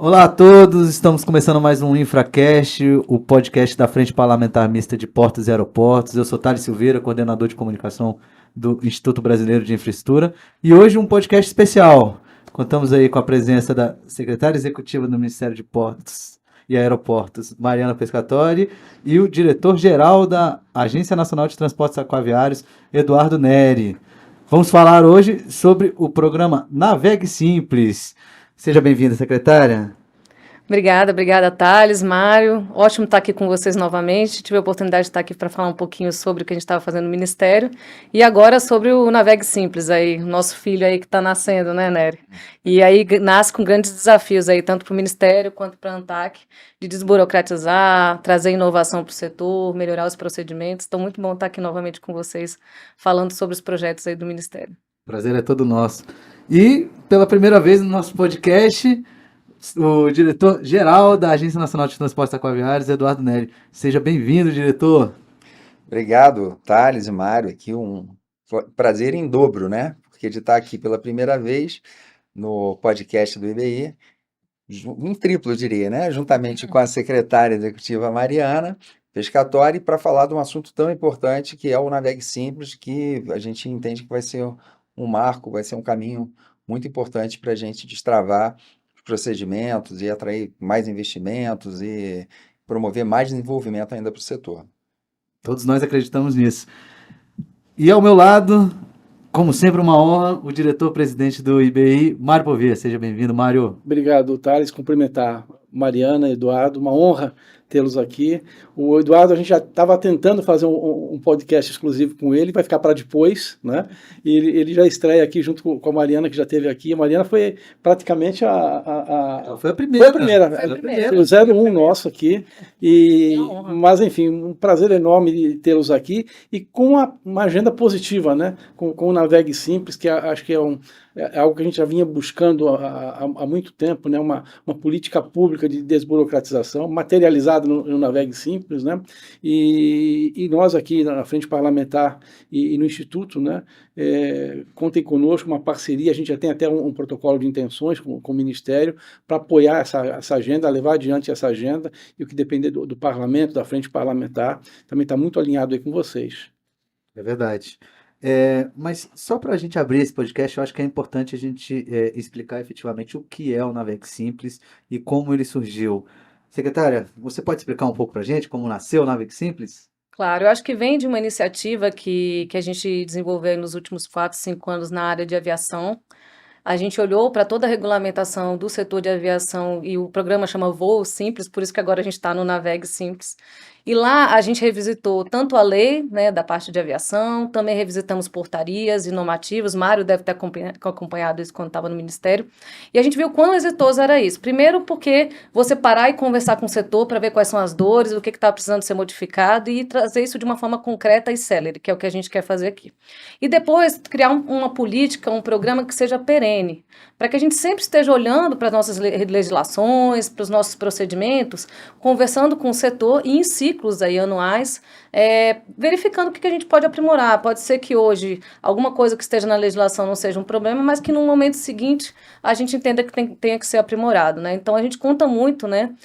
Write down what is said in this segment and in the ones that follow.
Olá a todos, estamos começando mais um InfraCast, o podcast da Frente Parlamentar Mista de Portos e Aeroportos. Eu sou Thales Silveira, coordenador de comunicação do Instituto Brasileiro de Infraestrutura, e hoje um podcast especial. Contamos aí com a presença da secretária executiva do Ministério de Portos e Aeroportos, Mariana Pescatori, e o diretor-geral da Agência Nacional de Transportes Aquaviários, Eduardo Neri. Vamos falar hoje sobre o programa Navegue Simples. Seja bem-vinda, secretária. Obrigada, Thales, Mário. Ótimo estar aqui com vocês novamente. Tive a oportunidade de estar aqui para falar um pouquinho sobre o que a gente estava fazendo no Ministério. E agora sobre o Navegue Simples, aí, nosso filho aí que está nascendo, né, Nery? E aí nasce com grandes desafios aí, tanto para o Ministério quanto para a ANTAC, de desburocratizar, trazer inovação para o setor, melhorar os procedimentos. Então, muito bom estar aqui novamente com vocês, falando sobre os projetos aí do Ministério. Prazer é todo nosso. E, pela primeira vez no nosso podcast, o diretor-geral da Agência Nacional de Transportes Aquaviários, Eduardo Neri. Seja bem-vindo, diretor. Obrigado, Thales e Mário. Aqui um prazer em dobro, né? Porque de estar aqui pela primeira vez no podcast do IBI, em triplo, eu diria, né? Juntamente com a secretária executiva Mariana Pescatori, para falar de um assunto tão importante que é o Navegue Simples, que a gente entende que vai ser um marco, vai ser um caminho muito importante para a gente destravar os procedimentos e atrair mais investimentos e promover mais desenvolvimento ainda para o setor. Todos nós acreditamos nisso. E ao meu lado, como sempre, uma honra, o diretor-presidente do IBI, Mário Povia. Seja bem-vindo, Mário. Obrigado, Thales. Cumprimentar Mariana, Eduardo, uma honra tê-los aqui. O Eduardo, a gente já estava tentando fazer um podcast exclusivo com ele, vai ficar para depois, né? E ele já estreia aqui junto com a Mariana, que já esteve aqui. A Mariana foi praticamente Foi a primeira. Foi o 01 nosso aqui. Mas, enfim, um prazer enorme de tê-los aqui e com uma agenda positiva, né? Com o Navegue Simples, que acho que é algo que a gente já vinha buscando há muito tempo, né? Uma política pública de desburocratização, materializada no Navegue Simples, né? E nós aqui na Frente Parlamentar e no Instituto, né? Contem conosco, uma parceria, a gente já tem até um protocolo de intenções com o Ministério para apoiar essa agenda, levar adiante essa agenda, e o que depender do Parlamento, da Frente Parlamentar, também está muito alinhado aí com vocês. É verdade. Mas só para a gente abrir esse podcast, eu acho que é importante a gente explicar efetivamente o que é o Navegue Simples e como ele surgiu. Secretária, você pode explicar um pouco para a gente como nasceu o Navegue Simples? Claro, eu acho que vem de uma iniciativa que a gente desenvolveu nos últimos 4, 5 anos na área de aviação. A gente olhou para toda a regulamentação do setor de aviação e o programa chama Voo Simples, por isso que agora a gente está no Navegue Simples. E lá a gente revisitou tanto a lei, né, da parte de aviação, também revisitamos portarias e normativos. Mário deve ter acompanhado isso quando estava no Ministério. E a gente viu quão exitoso era isso. Primeiro porque você parar e conversar com o setor para ver quais são as dores, o que está precisando ser modificado e trazer isso de uma forma concreta e célere, que é o que a gente quer fazer aqui. E depois criar uma política, um programa que seja perene, para que a gente sempre esteja olhando para as nossas legislações, para os nossos procedimentos, conversando com o setor e em ciclos aí anuais, verificando o que a gente pode aprimorar. Pode ser que hoje alguma coisa que esteja na legislação não seja um problema, mas que no momento seguinte a gente entenda que tenha que ser aprimorado, né? Então a gente conta muito, né,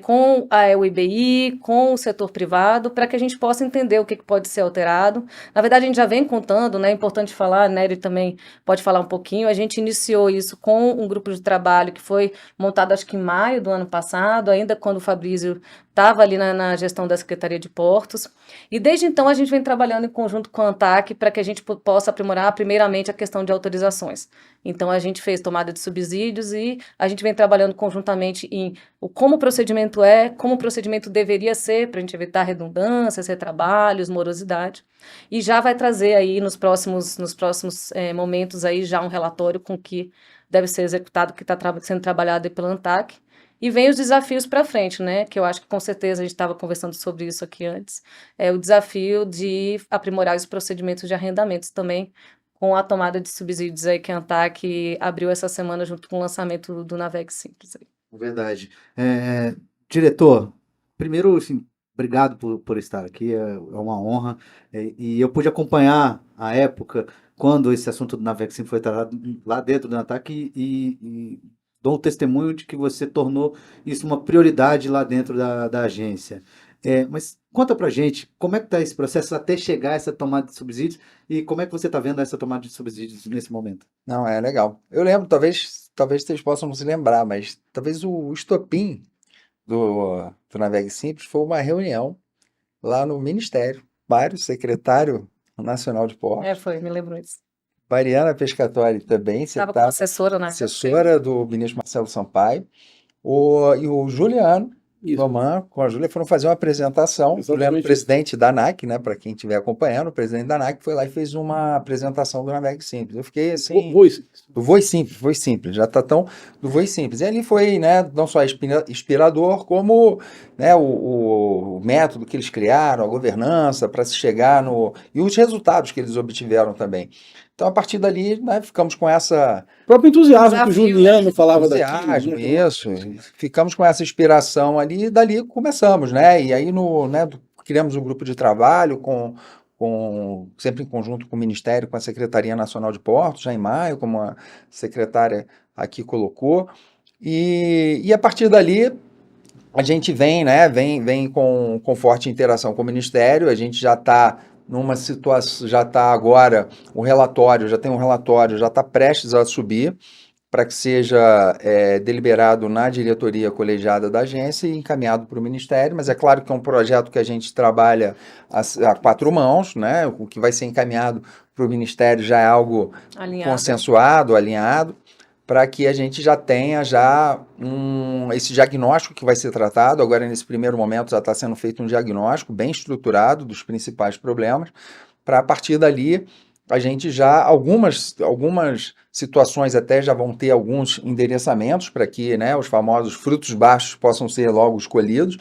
com o IBI, com o setor privado, para que a gente possa entender o que pode ser alterado. Na verdade, a gente já vem contando, né? É importante falar, a Nery também pode falar um pouquinho. A gente iniciou isso com um grupo de trabalho que foi montado, acho que em maio do ano passado, ainda quando o Fabrício estava ali na gestão da Secretaria de Portos. E desde então a gente vem trabalhando em conjunto com a ANTAC para que a gente possa aprimorar, primeiramente, a questão de autorizações. Então a gente fez tomada de subsídios e a gente vem trabalhando conjuntamente em como o procedimento como o procedimento deveria ser, para a gente evitar redundâncias, retrabalhos, morosidade. E já vai trazer aí nos próximos momentos aí já um relatório com o que deve ser executado, que está sendo trabalhado pela ANTAC. E vem os desafios para frente, né? Que eu acho que com certeza a gente estava conversando sobre isso aqui antes. É o desafio de aprimorar os procedimentos de arrendamentos também, com a tomada de subsídios aí que a ANTAC abriu essa semana junto com o lançamento do Navegue Simples. Verdade. Diretor, primeiro, assim, obrigado por estar aqui, é uma honra. E eu pude acompanhar a época, quando esse assunto do Navegue Simples foi tratado lá dentro do ANTAC e dou o testemunho de que você tornou isso uma prioridade lá dentro da agência. Mas conta pra gente, como é que está esse processo até chegar a essa tomada de subsídios e como é que você está vendo essa tomada de subsídios nesse momento? Não, é legal. Eu lembro, talvez vocês possam não se lembrar, mas talvez o estopim do Navegue Simples foi uma reunião lá no Ministério. Mário, secretário nacional de portos, Foi, me lembro disso. Mariana Pescatori também, você Estava como estava assessora na assessora do ministro Marcelo Sampaio, e o Juliano Isso. Roman com a Júlia foram fazer uma apreentação. O Juliano, Exatamente. presidente da ANAC, né, para quem estiver acompanhando, o presidente da ANAC foi lá e fez uma apresentação do Navegue Simples. Eu fiquei assim, do Voe Simples, já tá tão do Voe Simples. E ali foi, né, não só inspirador, como, né, o método que eles criaram, a governança para se chegar no e os resultados que eles obtiveram também. Então, a partir dali, né, ficamos com essa O próprio entusiasmo que o Desafio, Juliano falava entusiasmo, daquilo, né? isso. Ficamos com essa inspiração ali e dali começamos, né? E aí criamos um grupo de trabalho sempre em conjunto com o Ministério, com a Secretaria Nacional de Portos, já em maio, como a secretária aqui colocou. E a partir dali a gente vem com forte interação com o Ministério, a gente já está numa situação, já está agora já tem um relatório, já está prestes a subir para que seja deliberado na diretoria colegiada da agência e encaminhado para o Ministério, mas é claro que é um projeto que a gente trabalha a quatro mãos, né? O que vai ser encaminhado para o Ministério já é algo consensuado, alinhado, para que a gente já tenha esse diagnóstico que vai ser tratado. Agora, nesse primeiro momento, já está sendo feito um diagnóstico bem estruturado dos principais problemas, para a partir dali a gente algumas situações até já vão ter alguns endereçamentos para que, né, os famosos frutos baixos possam ser logo escolhidos,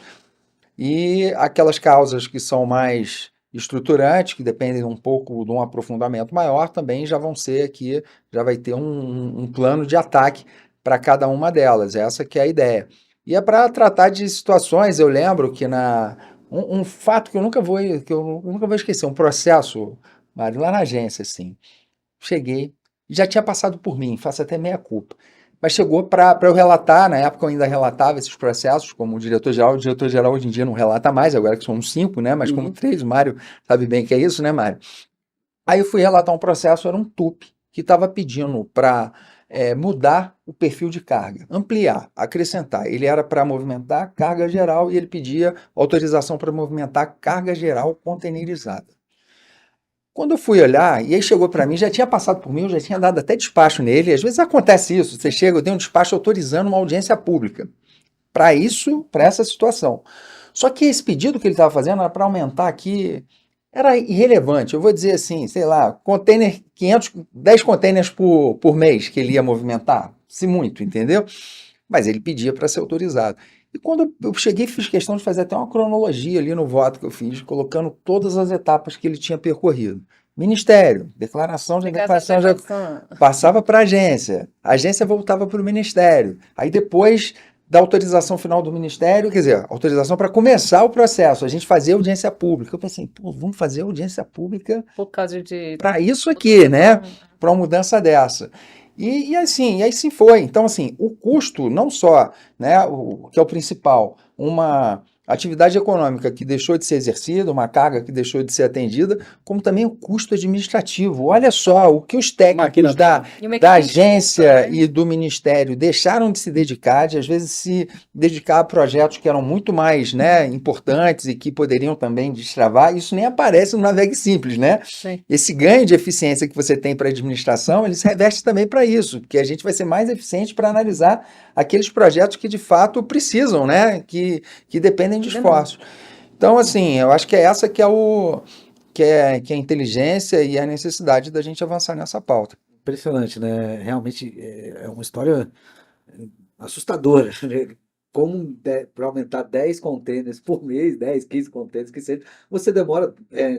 e aquelas causas que são mais estruturantes, que dependem um pouco de um aprofundamento maior, também já vão ser aqui, já vai ter um plano de ataque para cada uma delas, essa que é a ideia. E é para tratar de situações, eu lembro que um fato que eu nunca vou esquecer, um processo, Mário, lá na agência, assim, cheguei, já tinha passado por mim, faço até meia-culpa, mas chegou para eu relatar, na época eu ainda relatava esses processos como diretor-geral. O diretor-geral hoje em dia não relata mais, agora que somos 5, né? Mas como 3, o Mário sabe bem que é isso, né, Mário? Aí eu fui relatar um processo, era um TUP, que estava pedindo para mudar o perfil de carga, ampliar, acrescentar. Ele era para movimentar carga geral e ele pedia autorização para movimentar carga geral containerizada. Quando eu fui olhar, e aí chegou para mim, já tinha passado por mim, eu já tinha dado até despacho nele. Às vezes acontece isso, você chega, eu dei um despacho autorizando uma audiência pública para essa situação. Só que esse pedido que ele estava fazendo era para aumentar aqui, era irrelevante. Eu vou dizer assim, sei lá, 10 containers por mês que ele ia movimentar, se muito, entendeu? Mas ele pedia para ser autorizado. E quando eu cheguei, fiz questão de fazer até uma cronologia ali no voto que eu fiz, colocando todas as etapas que ele tinha percorrido. Ministério, declaração de indenização, já passava para a agência voltava para o Ministério. Aí depois da autorização final do Ministério, quer dizer, autorização para começar o processo, a gente fazia audiência pública. Eu pensei, vamos fazer audiência pública por causa de para isso aqui, né? Para uma mudança dessa. E assim foi. Então, assim, o custo, não só, né, que é o principal, uma atividade econômica que deixou de ser exercida, uma carga que deixou de ser atendida, como também o custo administrativo. Olha só, o que os técnicos da agência e do Ministério deixaram de se dedicar, de às vezes se dedicar a projetos que eram muito mais, né, importantes e que poderiam também destravar. Isso nem aparece no Navegue Simples, né? Sim. Esse ganho de eficiência que você tem para a administração, ele se reveste também para isso, porque a gente vai ser mais eficiente para analisar aqueles projetos que de fato precisam, né, que dependem de esforços. Então, assim, eu acho que é essa que é a inteligência e a necessidade da gente avançar nessa pauta. Impressionante, né? Realmente é uma história assustadora, né? Como para aumentar 10 containers por mês, 10, 15 containers, que seja, você demora,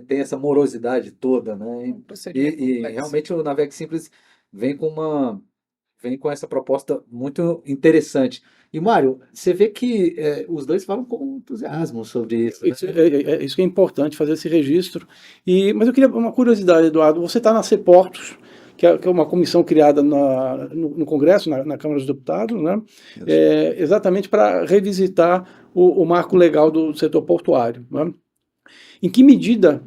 tem essa morosidade toda, né? E realmente o Navegue Simples vem com essa proposta muito interessante. E, Mário, você vê que os dois falam com entusiasmo sobre isso. Né? Isso que é importante, fazer esse registro. Mas eu queria uma curiosidade, Eduardo. Você está na Seportos, que que é uma comissão criada no Congresso, na Câmara dos Deputados, né? Exatamente para revisitar o marco legal do setor portuário, né? Em que medida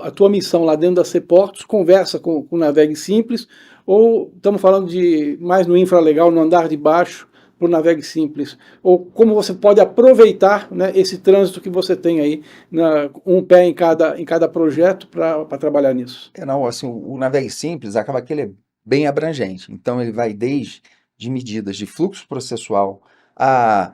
a tua missão lá dentro da Seportos conversa com o Navegue Simples, ou estamos falando de mais no infralegal, no andar de baixo, para o Navegue Simples, ou como você pode aproveitar, né, esse trânsito que você tem aí, um pé em cada projeto para trabalhar nisso? Não, assim, o Navegue Simples acaba que ele é bem abrangente, então ele vai desde medidas de fluxo processual a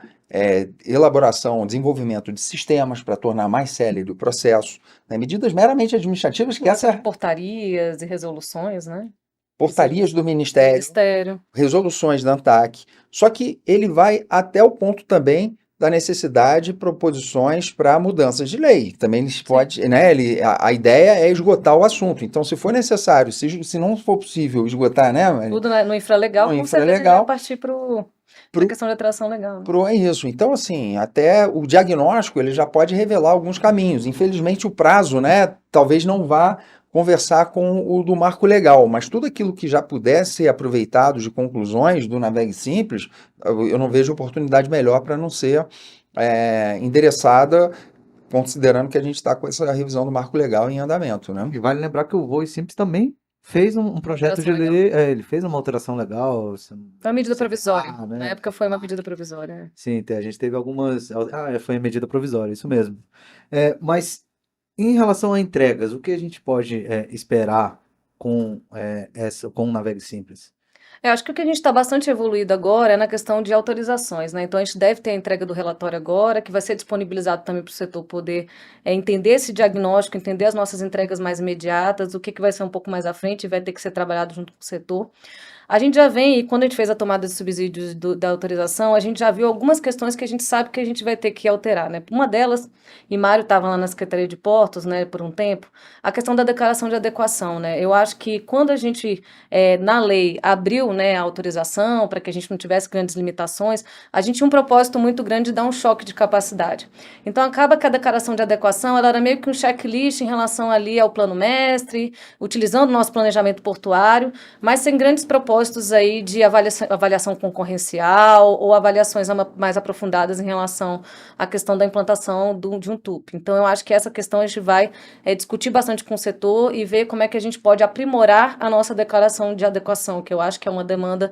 elaboração, desenvolvimento de sistemas para tornar mais célere o processo, né, medidas meramente administrativas, que essa Portarias e resoluções, né? portarias do Ministério, resoluções da ANTAQ, só que ele vai até o ponto também da necessidade de proposições para mudanças de lei. Também ele pode, né, a ideia é esgotar o assunto. Então, se for necessário, se não for possível esgotar, né? Tudo no infralegal, com certeza a gente vai partir para a questão de atração legal. É isso. Então, assim, até o diagnóstico ele já pode revelar alguns caminhos. Infelizmente, o prazo, né, talvez não vá conversar com o do marco legal, mas tudo aquilo que já pudesse ser aproveitado de conclusões do Navegue Simples, eu não vejo oportunidade melhor para não ser endereçada, considerando que a gente está com essa revisão do marco legal em andamento, né? E vale lembrar que o Voe Simples também fez um projeto de lei, ele fez uma alteração legal. Foi uma medida provisória. Né? Na época foi uma medida provisória. Sim, a gente teve algumas. Foi a medida provisória, isso mesmo. Mas em relação a entregas, o que a gente pode esperar com o Navegue Simples? Eu acho que o que a gente está bastante evoluído agora é na questão de autorizações, né? Então a gente deve ter a entrega do relatório agora, que vai ser disponibilizado também para o setor poder entender esse diagnóstico, entender as nossas entregas mais imediatas, o que vai ser um pouco mais à frente e vai ter que ser trabalhado junto com o setor. A gente já vem, e quando a gente fez a tomada de subsídios da autorização, a gente já viu algumas questões que a gente sabe que a gente vai ter que alterar, né? Uma delas, e Mário estava lá na Secretaria de Portos, né, por um tempo, a questão da declaração de adequação, né? Eu acho que quando a gente, na lei, abriu, né, a autorização para que a gente não tivesse grandes limitações, a gente tinha um propósito muito grande de dar um choque de capacidade. Então, acaba que a declaração de adequação, ela era meio que um checklist em relação ali ao plano mestre, utilizando o nosso planejamento portuário, mas sem grandes propósitos aí de avaliação concorrencial ou avaliações mais aprofundadas em relação à questão da implantação de um TUP. Então, eu acho que essa questão a gente vai discutir bastante com o setor e ver como é que a gente pode aprimorar a nossa declaração de adequação, que eu acho que é uma demanda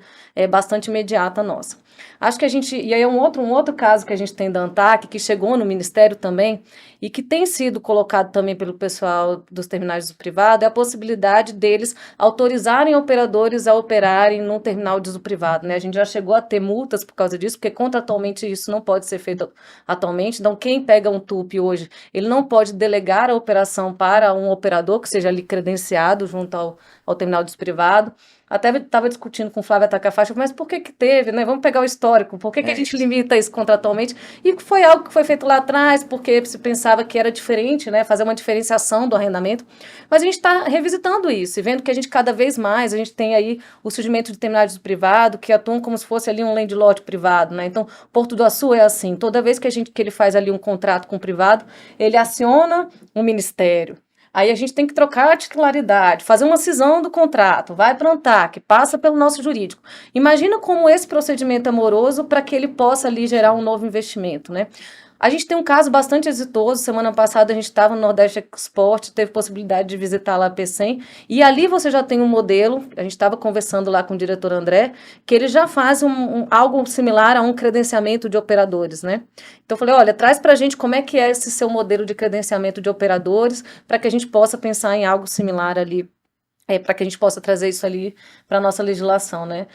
bastante imediata nossa. Acho que a gente, e aí é um outro caso que a gente tem da ANTAQ, que chegou no Ministério também, e que tem sido colocado também pelo pessoal dos terminais do privado, é a possibilidade deles autorizarem operadores a operarem num terminal de uso privado, né? A gente já chegou a ter multas por causa disso, porque contratualmente isso não pode ser feito atualmente. Então, quem pega um TUP hoje, ele não pode delegar a operação para um operador que seja ali credenciado junto ao terminal de uso privado. Até estava discutindo com o Flávio Atacafacha, mas por que teve, né? Vamos pegar o histórico, por que a gente limita isso contratualmente? E foi algo que foi feito lá atrás, porque se pensava que era diferente, né? Fazer uma diferenciação do arrendamento. Mas a gente está revisitando isso e vendo que a gente cada vez mais, a gente tem aí o surgimento de terminais privado que atuam como se fosse ali um landlord privado, né? Então, Porto do Açu é assim, toda vez que ele faz ali um contrato com o privado, ele aciona o Ministério. Aí a gente tem que trocar a titularidade, fazer uma cisão do contrato, vai para a ANTAQ, passa pelo nosso jurídico. Imagina como esse procedimento é moroso para que ele possa ali gerar um novo investimento, né? A gente tem um caso bastante exitoso. Semana passada a gente estava no Nordeste Export, teve possibilidade de visitar lá a P100, e ali você já tem um modelo, a gente estava conversando lá com o diretor André, que ele já faz algo similar a um credenciamento de operadores, né? Então eu falei, olha, traz para a gente como é que é esse seu modelo de credenciamento de operadores, para que a gente possa pensar em algo similar ali, para que a gente possa trazer isso ali para a nossa legislação, né?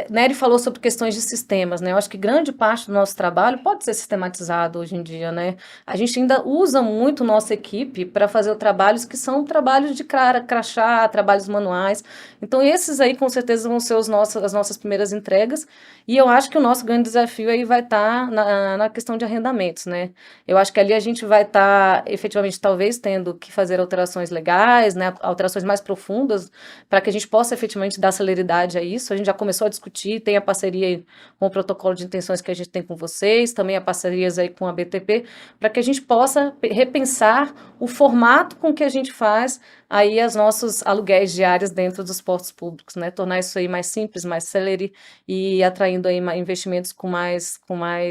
Nery falou sobre questões de sistemas, né? Eu acho que grande parte do nosso trabalho pode ser sistematizado hoje em dia, né? A gente ainda usa muito nossa equipe para fazer trabalhos que são trabalhos de crachá, trabalhos manuais. Então, esses aí, com certeza, vão ser as nossas primeiras entregas. E eu acho que o nosso grande desafio aí vai estar na questão de arrendamentos, né? Eu acho que ali a gente vai estar, efetivamente, talvez tendo que fazer alterações legais, né? Alterações mais profundas, para que a gente possa, efetivamente, dar celeridade a isso. A gente já começou a discutir, tem a parceria aí com o protocolo de intenções que a gente tem com vocês, também a parcerias aí com a BTP, para que a gente possa repensar o formato com que a gente faz aí os nossos aluguéis diários dentro dos portos públicos, né? Tornar isso aí mais simples, mais celere e atraindo aí investimentos com mais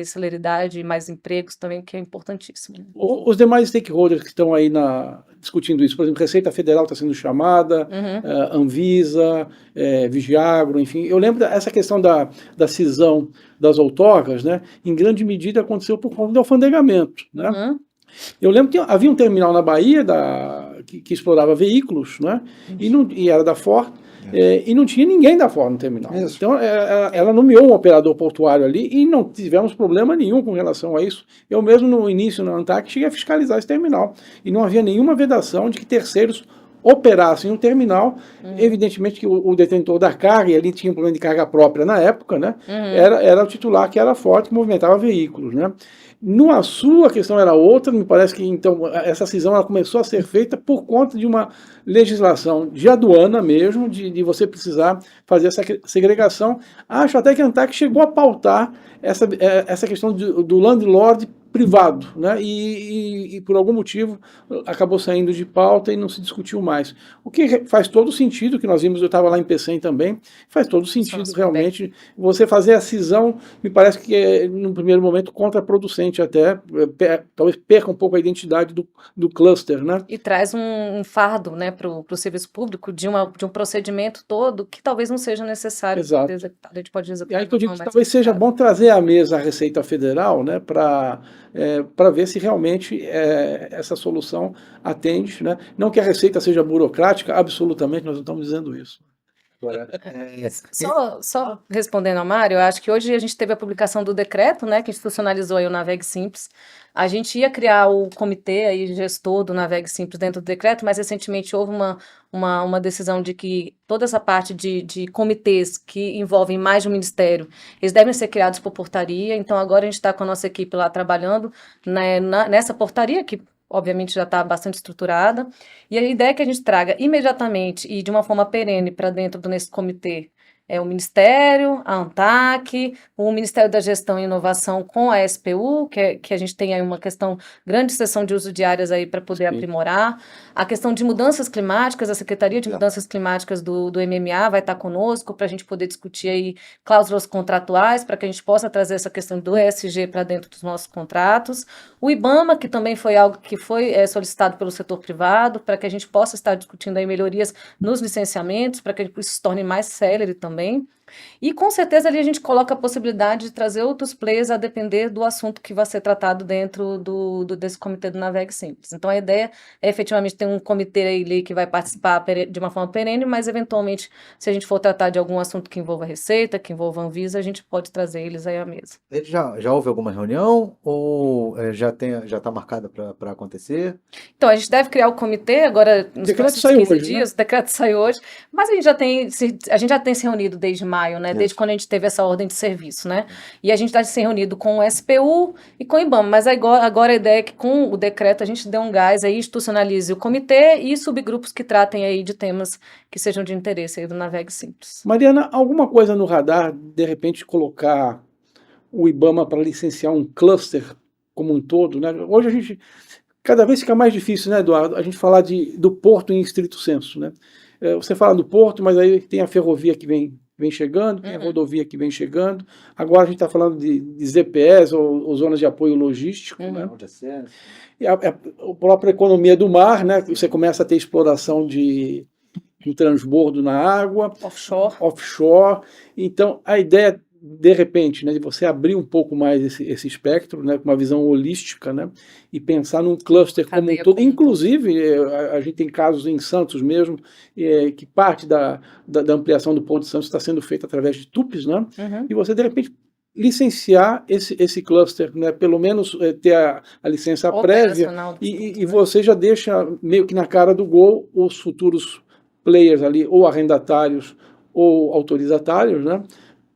celeridade e mais empregos também, que é importantíssimo. Né? Os demais stakeholders que estão aí discutindo isso, por exemplo, Receita Federal está sendo chamada, Anvisa, Vigiagro, enfim. Eu lembro dessa questão da cisão das outorgas, né? Em grande medida aconteceu por conta do alfandegamento, né? Eu lembro que havia um terminal na Bahia que explorava veículos, né? E era da Ford, e não tinha ninguém da Ford no terminal. Isso. Então, ela nomeou um operador portuário ali e não tivemos problema nenhum com relação a isso. Eu mesmo, no início, na ANTAC, cheguei a fiscalizar esse terminal. E não havia nenhuma vedação de que terceiros operassem um terminal. Evidentemente que o detentor da carga, e ali tinha um problema de carga própria na época, né? Era o titular, que era a Ford, que movimentava veículos, né? No Açu, a questão era outra, me parece que então essa cisão ela começou a ser feita por conta de uma legislação de aduana mesmo, de você precisar fazer essa segregação. Acho até que a ANTAC chegou a pautar essa questão do landlord privado, né? E por algum motivo acabou saindo de pauta e não se discutiu mais. O que faz todo sentido, que nós vimos, eu estava lá em Pecém também, faz todo sentido realmente você fazer a cisão, me parece que é, no primeiro momento, contraproducente até, talvez perca um pouco a identidade do cluster, né? E traz um fardo, né, para o serviço público de um procedimento todo que talvez não seja necessário. Exato. A gente pode executar. E aí que eu digo que talvez seja bom trazer à mesa a Receita Federal, né, para ver se realmente essa solução atende, né? Não que a Receita seja burocrática, absolutamente, nós não estamos dizendo isso. Só respondendo ao Mário, eu acho que hoje a gente teve a publicação do decreto, né, que institucionalizou aí o Navegue Simples. A gente ia criar o comitê aí, gestor do Navegue Simples dentro do decreto, mas recentemente houve uma decisão de que toda essa parte de comitês que envolvem mais de um ministério, eles devem ser criados por portaria. Então agora a gente está com a nossa equipe lá trabalhando, né, nessa portaria que obviamente já está bastante estruturada, e a ideia é que a gente traga imediatamente e de uma forma perene para dentro desse comitê o Ministério, a ANTAC, o Ministério da Gestão e Inovação com a SPU, que a gente tem aí uma grande seção de uso de áreas aí para poder aprimorar. A questão de mudanças climáticas, a Secretaria de Mudanças Climáticas do MMA vai estar conosco para a gente poder discutir aí cláusulas contratuais, para que a gente possa trazer essa questão do ESG para dentro dos nossos contratos. O IBAMA, que também foi algo que foi solicitado pelo setor privado, para que a gente possa estar discutindo aí melhorias nos licenciamentos, para que isso se torne mais célere também. E com certeza ali a gente coloca a possibilidade de trazer outros players a depender do assunto que vai ser tratado dentro desse comitê do Navegue Simples. Então a ideia é efetivamente ter um comitê ali que vai participar de uma forma perene, mas eventualmente se a gente for tratar de algum assunto que envolva Receita, que envolva Anvisa, a gente pode trazer eles aí à mesa. Já houve alguma reunião ou já está marcada para acontecer? Então a gente deve criar o comitê agora nos próximos 15 dias, né? O decreto saiu hoje, mas a gente já tem se reunido desde maio, né? Desde quando a gente teve essa ordem de serviço, né? E a gente está se reunido com o SPU e com o IBAMA, mas agora a ideia é que com o decreto a gente dê um gás aí, institucionalize o comitê e subgrupos que tratem aí de temas que sejam de interesse aí do Navegue Simples. Mariana, alguma coisa no radar, de repente colocar o IBAMA para licenciar um cluster como um todo, né? Hoje a gente, cada vez fica mais difícil, né, Eduardo, a gente falar do porto em estrito senso, né? Você fala do porto, mas aí tem a ferrovia que vem chegando, tem a rodovia que vem chegando. Agora a gente está falando de ZPS ou zonas de apoio logístico, né? E a própria economia do mar, né? Você começa a ter exploração de transbordo na água, offshore. Então a ideia, de repente, né, de você abrir um pouco mais esse espectro, né, com uma visão holística, né, e pensar num cluster como um todo. Inclusive, a gente tem casos em Santos mesmo, que parte da ampliação do Porto de Santos está sendo feita através de tubes, né, e você, de repente, licenciar esse cluster, né, pelo menos ter a licença prévia, e você já deixa meio que na cara do gol os futuros players ali, ou arrendatários ou autorizatários, né,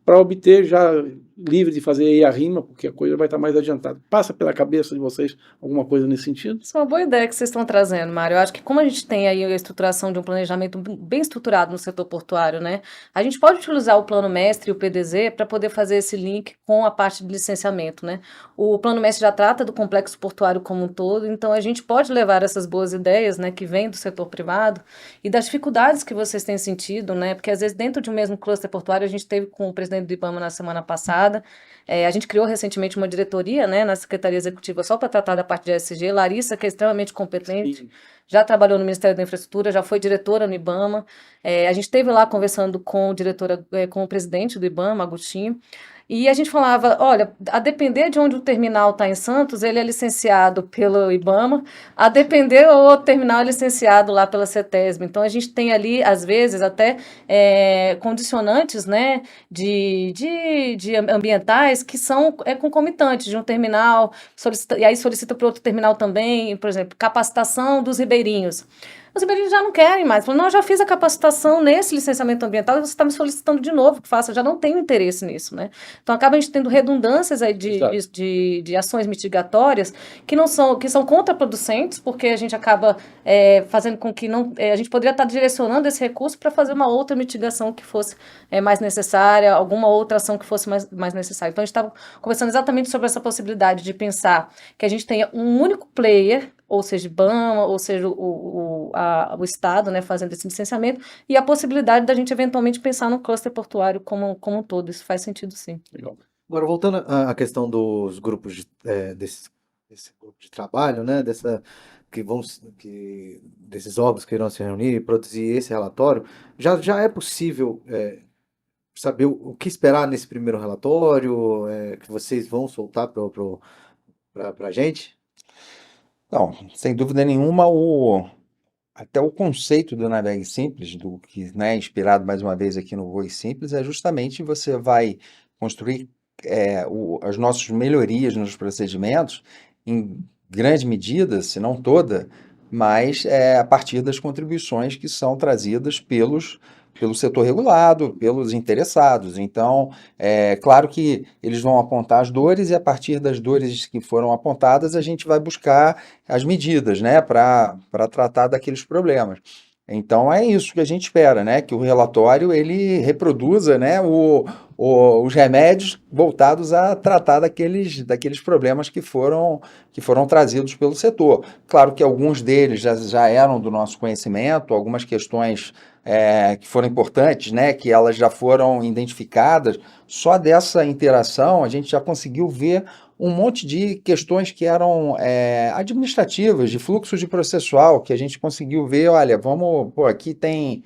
para obter já livre de fazer aí a rima, porque a coisa vai estar mais adiantada. Passa pela cabeça de vocês alguma coisa nesse sentido? Isso é uma boa ideia que vocês estão trazendo, Mário. Eu acho que como a gente tem aí a estruturação de um planejamento bem estruturado no setor portuário, né? A gente pode utilizar o Plano Mestre e o PDZ para poder fazer esse link com a parte de licenciamento, né? O Plano Mestre já trata do complexo portuário como um todo, então a gente pode levar essas boas ideias, né, que vêm do setor privado e das dificuldades que vocês têm sentido, né? Porque às vezes dentro de um mesmo cluster portuário, a gente teve com o presidente do IBAMA na semana passada. A gente criou recentemente uma diretoria, né, na Secretaria Executiva só para tratar da parte de ESG. Larissa, que é extremamente competente, Sim. já trabalhou no Ministério da Infraestrutura, já foi diretora no IBAMA. A gente esteve lá conversando com com o presidente do IBAMA, Agostinho, e a gente falava, olha, a depender de onde o terminal está em Santos, ele é licenciado pelo IBAMA, a depender o outro terminal é licenciado lá pela CETESB. Então, a gente tem ali, às vezes, até condicionantes, né, de ambientais que são concomitantes de um terminal, e aí solicita para outro terminal também, por exemplo, capacitação dos ribeirinhos. Os ribeirinhos já não querem mais. Falam, não, eu já fiz a capacitação nesse licenciamento ambiental e você está me solicitando de novo que faça. Eu já não tenho interesse nisso, né? Então, acaba a gente tendo redundâncias aí de ações mitigatórias que são contraproducentes, porque a gente acaba fazendo com que a gente poderia estar direcionando esse recurso para fazer uma outra mitigação que fosse mais necessária, alguma outra ação que fosse mais necessária. Então, a gente estava conversando exatamente sobre essa possibilidade de pensar que a gente tenha um único player, ou seja, IBAMA, ou seja, o Estado, né, fazendo esse licenciamento, e a possibilidade da gente eventualmente pensar no cluster portuário como um todo. Isso faz sentido, sim. Legal. Agora, voltando à questão dos grupos desse grupo de trabalho, né, desses órgãos que irão se reunir e produzir esse relatório, já é possível saber o que esperar nesse primeiro relatório que vocês vão soltar para a gente? Não, sem dúvida nenhuma, até o conceito do Navegue Simples, do que, né, inspirado mais uma vez aqui no Voe Simples, é justamente você vai construir as nossas melhorias nos procedimentos em grande medida, se não toda, mas a partir das contribuições que são trazidas pelo setor regulado, pelos interessados. Então, claro que eles vão apontar as dores e a partir das dores que foram apontadas, a gente vai buscar as medidas, né, para tratar daqueles problemas. Então, é isso que a gente espera, né, que o relatório ele reproduza, né, os remédios voltados a tratar daqueles problemas que foram trazidos pelo setor. Claro que alguns deles já eram do nosso conhecimento, algumas questões que foram importantes, né, que elas já foram identificadas. Só dessa interação a gente já conseguiu ver um monte de questões que eram administrativas, de fluxo de processual, que a gente conseguiu ver, olha, aqui tem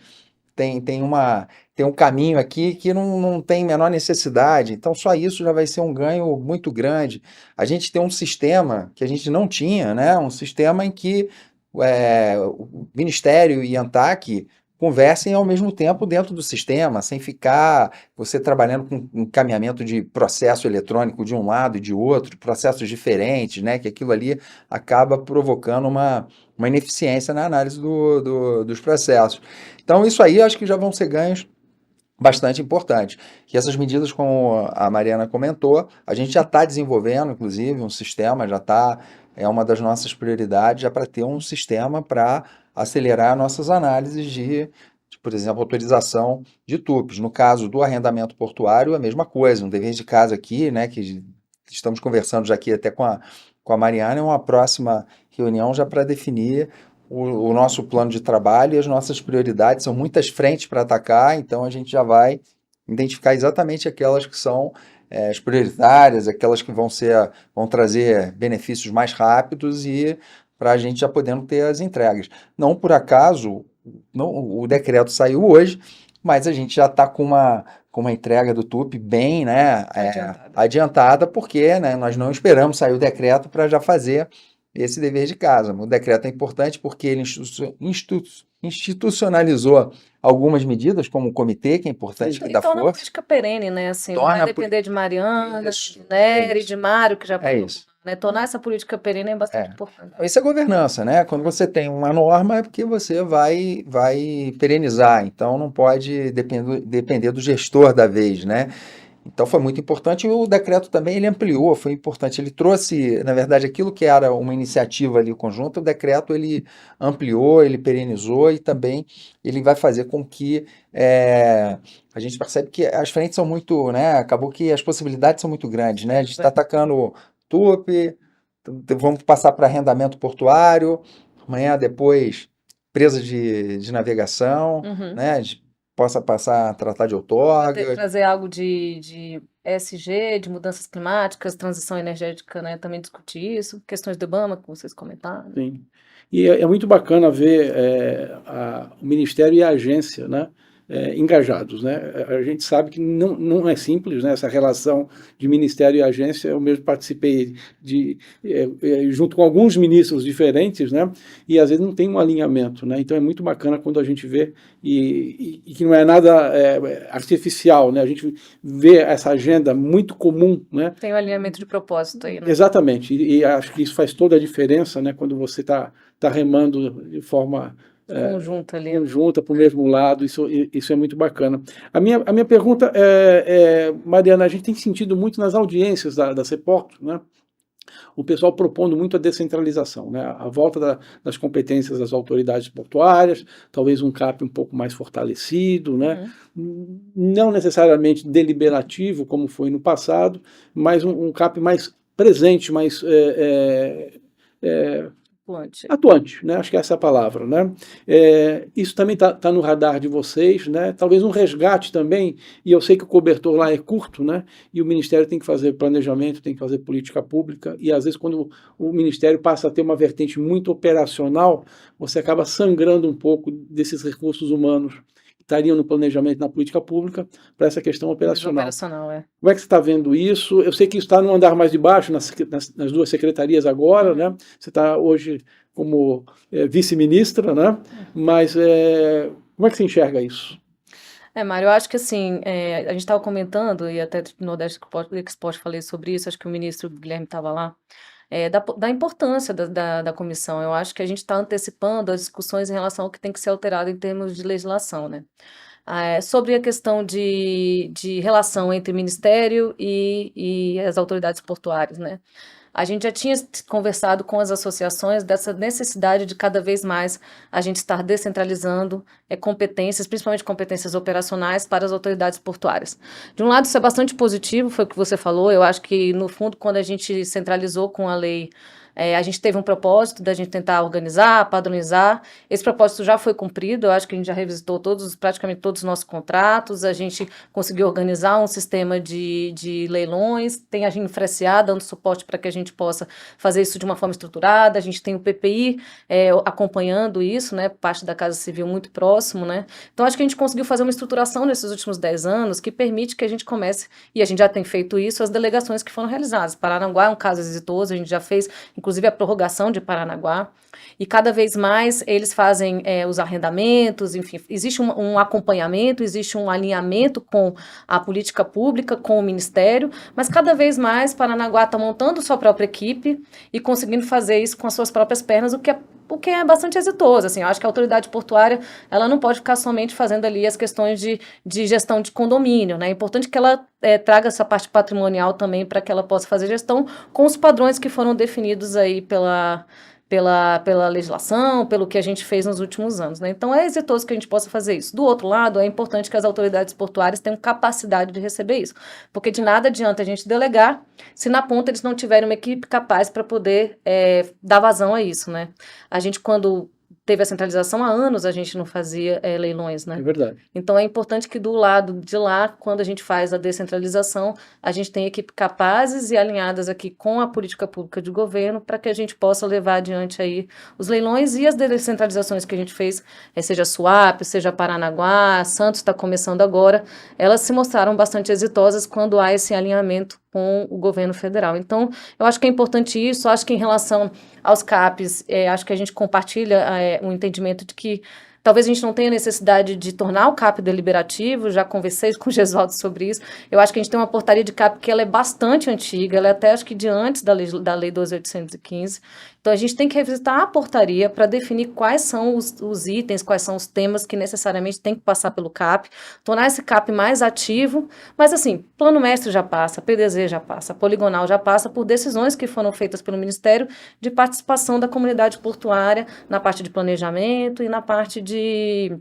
um caminho aqui que não tem menor necessidade, então só isso já vai ser um ganho muito grande. A gente tem um sistema que a gente não tinha, né, um sistema em que o Ministério e a ANTAQ conversem ao mesmo tempo dentro do sistema, sem ficar você trabalhando com encaminhamento de processo eletrônico de um lado e de outro, processos diferentes, né? Que aquilo ali acaba provocando uma ineficiência na análise dos processos. Então, isso aí eu acho que já vão ser ganhos bastante importantes. E essas medidas, como a Mariana comentou, a gente já está desenvolvendo, inclusive, um sistema, é uma das nossas prioridades, já para ter um sistema para acelerar nossas análises de, por exemplo, autorização de TUPs. No caso do arrendamento portuário, a mesma coisa, um dever de casa aqui, né, que estamos conversando já aqui até com a Mariana, é uma próxima reunião já para definir o nosso plano de trabalho e as nossas prioridades. São muitas frentes para atacar, então a gente já vai identificar exatamente aquelas que são as prioritárias, aquelas que vão trazer benefícios mais rápidos e para a gente já podendo ter as entregas. Não por acaso, o decreto saiu hoje, mas a gente já está com uma entrega do TUP bem, né, adiantada, porque, né, nós não esperamos sair o decreto para já fazer esse dever de casa. O decreto é importante porque ele institucionalizou algumas medidas, como o comitê, que é importante, que dá torna força. A política perene, né? Assim, não vai depender de Mariana, de Nery, de Mário, que já isso. Né? Tornar essa política perene é bastante importante. Isso é governança, né? Quando você tem uma norma, é porque você vai perenizar, então não pode depender do gestor da vez, né? Então foi muito importante e o decreto também ele ampliou, foi importante. Ele trouxe, na verdade, aquilo que era uma iniciativa ali conjunta, o decreto ele ampliou, ele perenizou e também ele vai fazer com que a gente percebe que as frentes são muito, né? Acabou que as possibilidades são muito grandes, né? A gente está atacando TUP, vamos passar para arrendamento portuário, amanhã depois presa de navegação, Uhum. né? A gente possa passar a tratar de outorga. Trazer algo de ESG, de mudanças climáticas, transição energética, né? Também discutir isso, questões do IBAMA, que vocês comentaram. Sim. E é muito bacana ver o Ministério e a agência, né, engajados, né? A gente sabe que não é simples, né, essa relação de Ministério e agência. Eu mesmo participei junto com alguns ministros diferentes, né, e às vezes não tem um alinhamento, né? Então é muito bacana quando a gente vê e que não é nada artificial, né? A gente vê essa agenda muito comum, né? Tem um alinhamento de propósito aí, né? Exatamente, e acho que isso faz toda a diferença, né, quando você está remando de forma Conjunta ali. conjunta para o mesmo lado. Isso é muito bacana. A minha pergunta Mariana, a gente tem sentido muito nas audiências da CEPORT, né, o pessoal propondo muito a descentralização, né, a volta das competências das autoridades portuárias, talvez um CAP um pouco mais fortalecido, né, não necessariamente deliberativo, como foi no passado, mas um CAP mais presente, mais atuante, né? Acho que essa é a palavra, né? Isso também está no radar de vocês, né? Talvez um resgate também, e eu sei que o cobertor lá é curto, né? E o Ministério tem que fazer planejamento, tem que fazer política pública, e às vezes quando o Ministério passa a ter uma vertente muito operacional, você acaba sangrando um pouco desses recursos humanos que estariam no planejamento, na política pública, para essa questão operacional. Como é que você está vendo isso? Eu sei que isso está no andar mais de baixo, nas duas secretarias agora, né? Você está hoje como vice-ministra, né? Mas como é que você enxerga isso? Mário, eu acho que assim, a gente estava comentando, e até no Nordeste Export falei sobre isso, acho que o ministro Guilherme estava lá, da importância da comissão. Eu acho que a gente está antecipando as discussões em relação ao que tem que ser alterado em termos de legislação, né? Sobre a questão de relação entre Ministério e as autoridades portuárias, né? A gente já tinha conversado com as associações dessa necessidade de cada vez mais a gente estar descentralizando competências, principalmente competências operacionais, para as autoridades portuárias. De um lado, isso é bastante positivo, foi o que você falou. Eu acho que, no fundo, quando a gente centralizou com a lei, a gente teve um propósito da gente tentar organizar, padronizar. Esse propósito já foi cumprido. Eu acho que a gente já revisitou praticamente todos os nossos contratos. A gente conseguiu organizar um sistema de leilões. Tem a Infracia dando suporte para que a gente possa fazer isso de uma forma estruturada. A gente tem o PPI acompanhando isso, né? Parte da Casa Civil muito próximo, né? Então, acho que a gente conseguiu fazer uma estruturação nesses últimos 10 anos que permite que a gente comece, e a gente já tem feito isso, as delegações que foram realizadas. Paranaguá é um caso exitoso, a gente já fez, inclusive, a prorrogação de Paranaguá, e cada vez mais eles fazem os arrendamentos, enfim, existe um acompanhamento, existe um alinhamento com a política pública, com o Ministério, mas cada vez mais Paranaguá está montando sua própria equipe e conseguindo fazer isso com as suas próprias pernas, o que é bastante exitoso. Assim, eu acho que a autoridade portuária ela não pode ficar somente fazendo ali as questões de gestão de condomínio, né? É importante que ela traga essa parte patrimonial também para que ela possa fazer gestão com os padrões que foram definidos aí pela legislação, pelo que a gente fez nos últimos anos, né? Então, é exitoso que a gente possa fazer isso. Do outro lado, é importante que as autoridades portuárias tenham capacidade de receber isso, porque de nada adianta a gente delegar se na ponta eles não tiverem uma equipe capaz para poder dar vazão a isso, né? A gente, quando teve a centralização, há anos a gente não fazia leilões, né? É verdade. Então, é importante que do lado de lá, quando a gente faz a descentralização, a gente tenha equipe capazes e alinhadas aqui com a política pública de governo para que a gente possa levar adiante aí os leilões e as descentralizações que a gente fez, seja Suape, seja Paranaguá, Santos está começando agora, elas se mostraram bastante exitosas quando há esse alinhamento com o governo federal. Então, eu acho que é importante isso. Acho que em relação aos CAPs, acho que a gente compartilha um entendimento de que talvez a gente não tenha necessidade de tornar o CAP deliberativo. Já conversei com o Gesualdo sobre isso. Eu acho que a gente tem uma portaria de CAP que ela é bastante antiga, ela é até acho que de antes da lei 12.815. Então, a gente tem que revisitar a portaria para definir quais são os itens, quais são os temas que necessariamente tem que passar pelo CAP, tornar esse CAP mais ativo, mas assim, plano mestre já passa, PDZ já passa, poligonal já passa por decisões que foram feitas pelo Ministério de participação da comunidade portuária na parte de planejamento e na parte de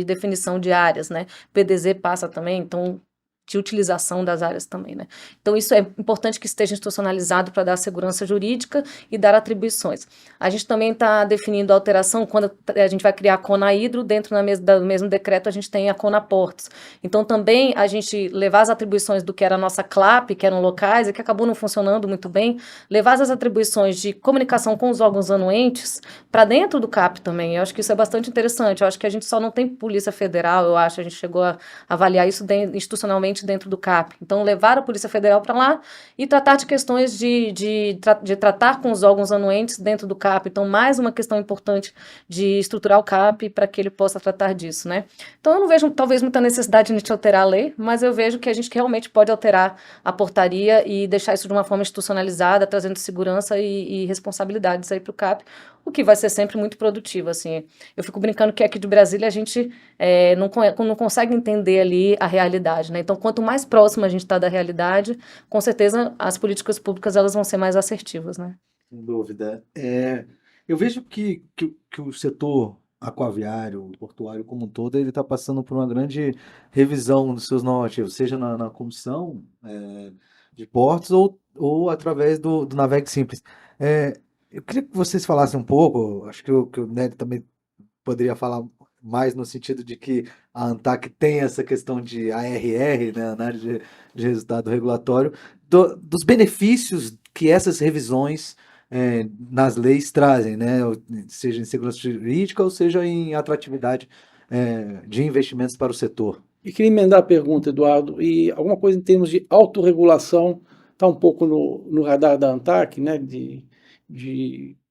definição de áreas, né? PDZ passa também, então, de utilização das áreas também, né? Então, isso é importante que esteja institucionalizado para dar segurança jurídica e dar atribuições. A gente também está definindo a alteração, quando a gente vai criar a CONAHIDRO, dentro do mesmo decreto a gente tem a CONAPORTOS. Então, também a gente levar as atribuições do que era a nossa CLAP, que eram locais, e que acabou não funcionando muito bem, levar as atribuições de comunicação com os órgãos anuentes para dentro do CAP também. Eu acho que isso é bastante interessante. Eu acho que a gente só não tem Polícia Federal, eu acho, a gente chegou a avaliar isso institucionalmente dentro do CAP. Então, levar a Polícia Federal para lá e tratar de questões de tratar com os órgãos anuentes dentro do CAP. Então, mais uma questão importante de estruturar o CAP para que ele possa tratar disso, né? Então, eu não vejo, talvez, muita necessidade de a gente alterar a lei, mas eu vejo que a gente realmente pode alterar a portaria e deixar isso de uma forma institucionalizada, trazendo segurança e responsabilidades aí para o CAP, o que vai ser sempre muito produtivo, assim. Eu fico brincando que aqui de Brasília a gente não consegue entender ali a realidade, né? Então, quanto mais próximo a gente está da realidade, com certeza as políticas públicas elas vão ser mais assertivas, né? Sem dúvida. Eu vejo que o setor aquaviário, portuário como um todo, ele está passando por uma grande revisão dos seus normativos, seja na comissão de portos ou através do Navegue Simples. Eu queria que vocês falassem um pouco, acho que o Nery também poderia falar mais no sentido de que a ANTAC tem essa questão de ARR, né, análise de resultado regulatório, dos benefícios que essas revisões nas leis trazem, né, seja em segurança jurídica ou seja em atratividade de investimentos para o setor. E queria emendar a pergunta, Eduardo, e alguma coisa em termos de autorregulação está um pouco no radar da ANTAC, né, de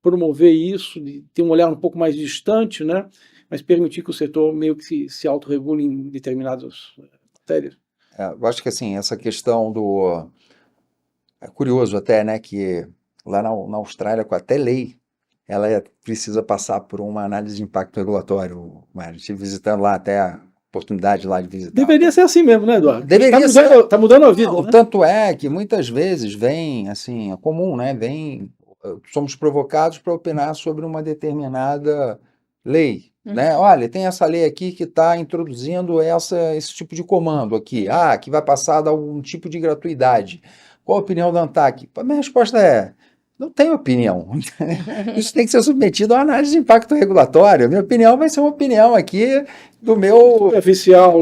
promover isso, de ter um olhar um pouco mais distante, né, mas permitir que o setor meio que se autorregule em determinadas matérias. Eu acho que assim, essa questão do... É curioso até, né, que lá na Austrália, com até lei, ela precisa passar por uma análise de impacto regulatório. Mas estive visitando lá, até a oportunidade lá de visitar. Deveria ser assim mesmo, né, Eduardo? Deveria ser. Está mudando a vida. Não, né? Tanto é que muitas vezes vem, assim, é comum, né, somos provocados para opinar sobre uma determinada lei. Né? Olha, tem essa lei aqui que está introduzindo esse tipo de comando aqui, que vai passar a dar algum tipo de gratuidade. Qual a opinião da ANTAC? A minha resposta é: não tenho opinião. Isso tem que ser submetido a uma análise de impacto regulatório. A minha opinião vai ser uma opinião aqui do meu superficial,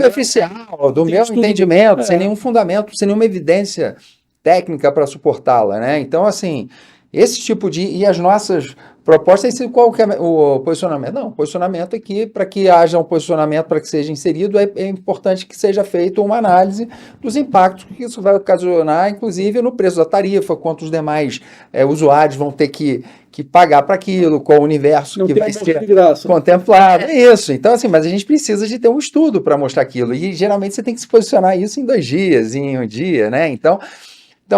do meu entendimento, sem nenhum fundamento, sem nenhuma evidência técnica para suportá-la, né? Então, assim, esse tipo e as nossas propostas, qual que é o posicionamento? Não, o posicionamento é que, para que haja um posicionamento, para que seja inserido, é importante que seja feita uma análise dos impactos que isso vai ocasionar, inclusive no preço da tarifa, quanto os demais usuários vão ter que pagar para aquilo, qual o universo não que vai ser contemplado. É isso. Então, assim, mas a gente precisa de ter um estudo para mostrar aquilo. E geralmente você tem que se posicionar isso em 2 dias, em 1 dia, né? Então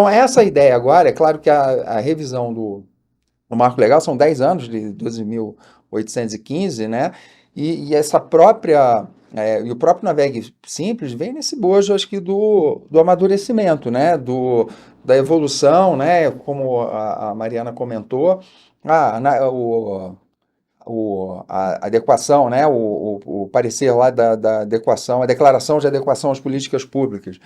essa ideia agora, é claro que a revisão do Marco Legal são 10 anos, de 12.815, né? E essa própria... e o próprio Navegue Simples vem nesse bojo, acho que, do amadurecimento, né? Da evolução, né? Como a Mariana comentou, a adequação, né? O parecer lá da adequação, a declaração de adequação às políticas públicas.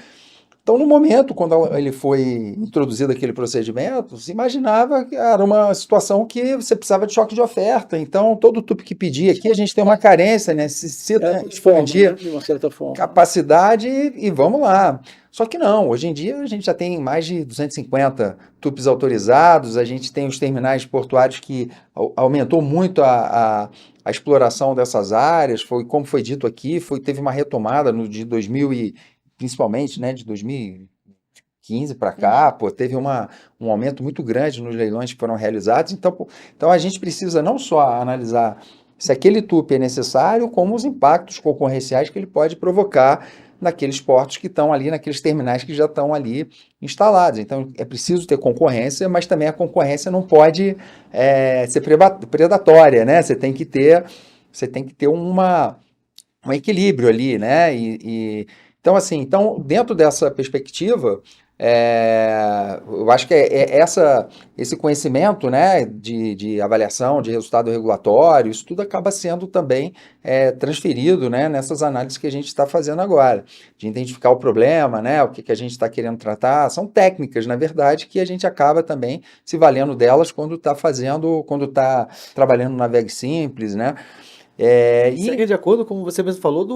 Então, no momento, quando ele foi introduzido aquele procedimento, se imaginava que era uma situação que você precisava de choque de oferta. Então, todo tupi que pedia aqui, a gente tem uma carência, necessita expandir de uma certa forma, capacidade e vamos lá. Só que não, hoje em dia a gente já tem mais de 250 tupis autorizados, a gente tem os terminais portuários que aumentou muito a exploração dessas áreas, como foi dito aqui, teve uma retomada de 2000 principalmente, né, de 2015 para cá, teve um aumento muito grande nos leilões que foram realizados. Então a gente precisa não só analisar se aquele tupi é necessário, como os impactos concorrenciais que ele pode provocar naqueles portos que estão ali, naqueles terminais que já estão ali instalados. Então, é preciso ter concorrência, mas também a concorrência não pode ser predatória, né? Você tem que ter um equilíbrio ali, né? Então, assim, dentro dessa perspectiva, eu acho que esse conhecimento, né, de avaliação, de resultado regulatório, isso tudo acaba sendo também transferido, né, nessas análises que a gente está fazendo agora, de identificar o problema, né, o que a gente está querendo tratar. São técnicas, na verdade, que a gente acaba também se valendo delas quando está trabalhando na VEG Simples, né? Segue de acordo, como você mesmo falou,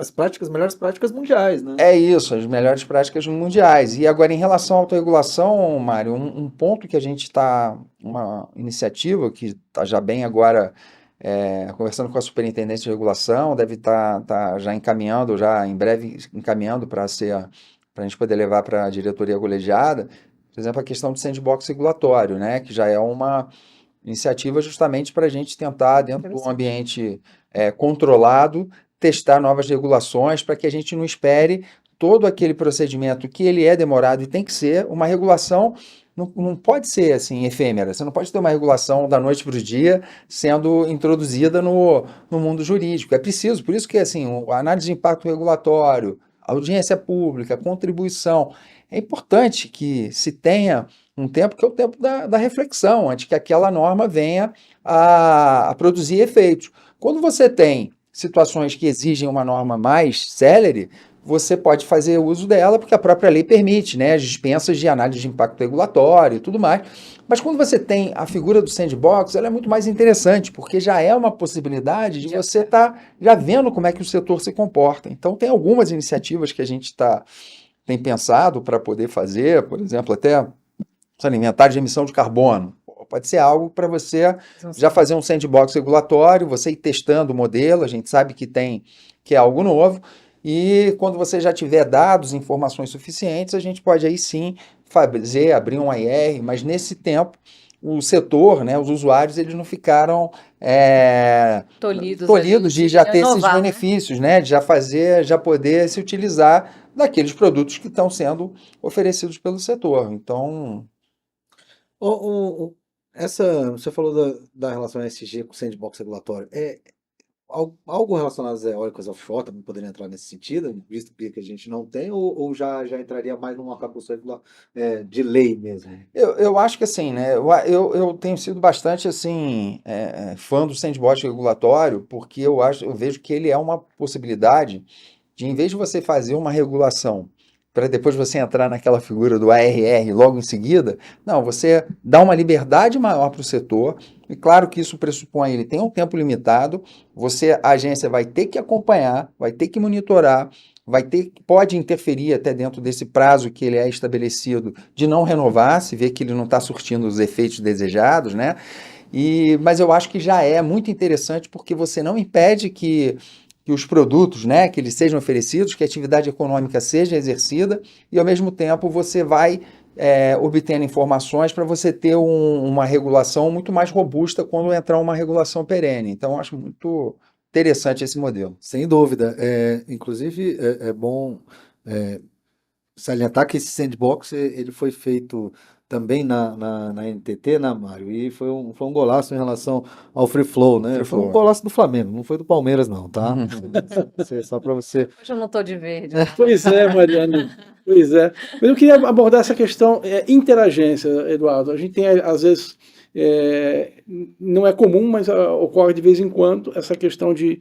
as melhores práticas mundiais, né? É isso, as melhores práticas mundiais. E agora, em relação à autorregulação, Mário, um ponto que a gente está, uma iniciativa que está já bem agora conversando com a Superintendência de Regulação, deve estar já encaminhando, já em breve encaminhando para a gente poder levar para a diretoria colegiada, por exemplo, a questão do sandbox regulatório, né, que já é uma iniciativa justamente para a gente tentar, dentro de um ambiente controlado, testar novas regulações para que a gente não espere todo aquele procedimento que ele é demorado e tem que ser uma regulação. Não pode ser assim efêmera. Você não pode ter uma regulação da noite para o dia sendo introduzida no mundo jurídico. É preciso, por isso que assim, a análise de impacto regulatório, a audiência pública, a contribuição, é importante que se tenha um tempo que é o tempo da reflexão, antes que aquela norma venha a produzir efeitos. Quando você tem situações que exigem uma norma mais célere, você pode fazer uso dela, porque a própria lei permite, né, as dispensas de análise de impacto regulatório e tudo mais. Mas quando você tem a figura do sandbox, ela é muito mais interessante, porque já é uma possibilidade de você estar já vendo como é que o setor se comporta. Então, tem algumas iniciativas que a gente tem pensado para poder fazer, por exemplo, até inventário de emissão de carbono. Pode ser algo para você já fazer um sandbox regulatório, você ir testando o modelo, a gente sabe que é algo novo, e quando você já tiver dados, informações suficientes, a gente pode aí sim abrir um AIR, mas nesse tempo o setor, né, os usuários, eles não ficaram tolhidos de já ter esses benefícios, né, de já poder se utilizar daqueles produtos que estão sendo oferecidos pelo setor. Então... Você falou da relação SG com o sandbox regulatório. Algo relacionado às eólicas offshore também poderia entrar nesse sentido, visto que a gente não tem, ou já entraria mais numa capulação de lei mesmo? Eu acho que assim, né? Eu tenho sido bastante assim fã do sandbox regulatório, porque eu vejo que ele é uma possibilidade de, em vez de você fazer uma regulação para depois você entrar naquela figura do ARR logo em seguida, não, você dá uma liberdade maior para o setor, e claro que isso pressupõe, ele tem um tempo limitado, a agência vai ter que acompanhar, vai ter que monitorar, pode interferir até dentro desse prazo que ele é estabelecido de não renovar, se vê que ele não está surtindo os efeitos desejados, né? Mas eu acho que já é muito interessante, porque você não impede que os produtos, né, que eles sejam oferecidos, que a atividade econômica seja exercida, e ao mesmo tempo você vai obtendo informações para você ter uma regulação muito mais robusta quando entrar uma regulação perene. Então, eu acho muito interessante esse modelo. Sem dúvida. Inclusive, é bom salientar que esse sandbox ele foi feito também na NTT, né, Mário? E foi um golaço em relação ao Free Flow, né? Foi um golaço do Flamengo, não foi do Palmeiras, não, tá? Só para você. Hoje eu não estou de verde. Pois é, Mariana. Pois é. Mas eu queria abordar essa questão interagência, Eduardo. A gente tem, às vezes, não é comum, mas ocorre de vez em quando essa questão de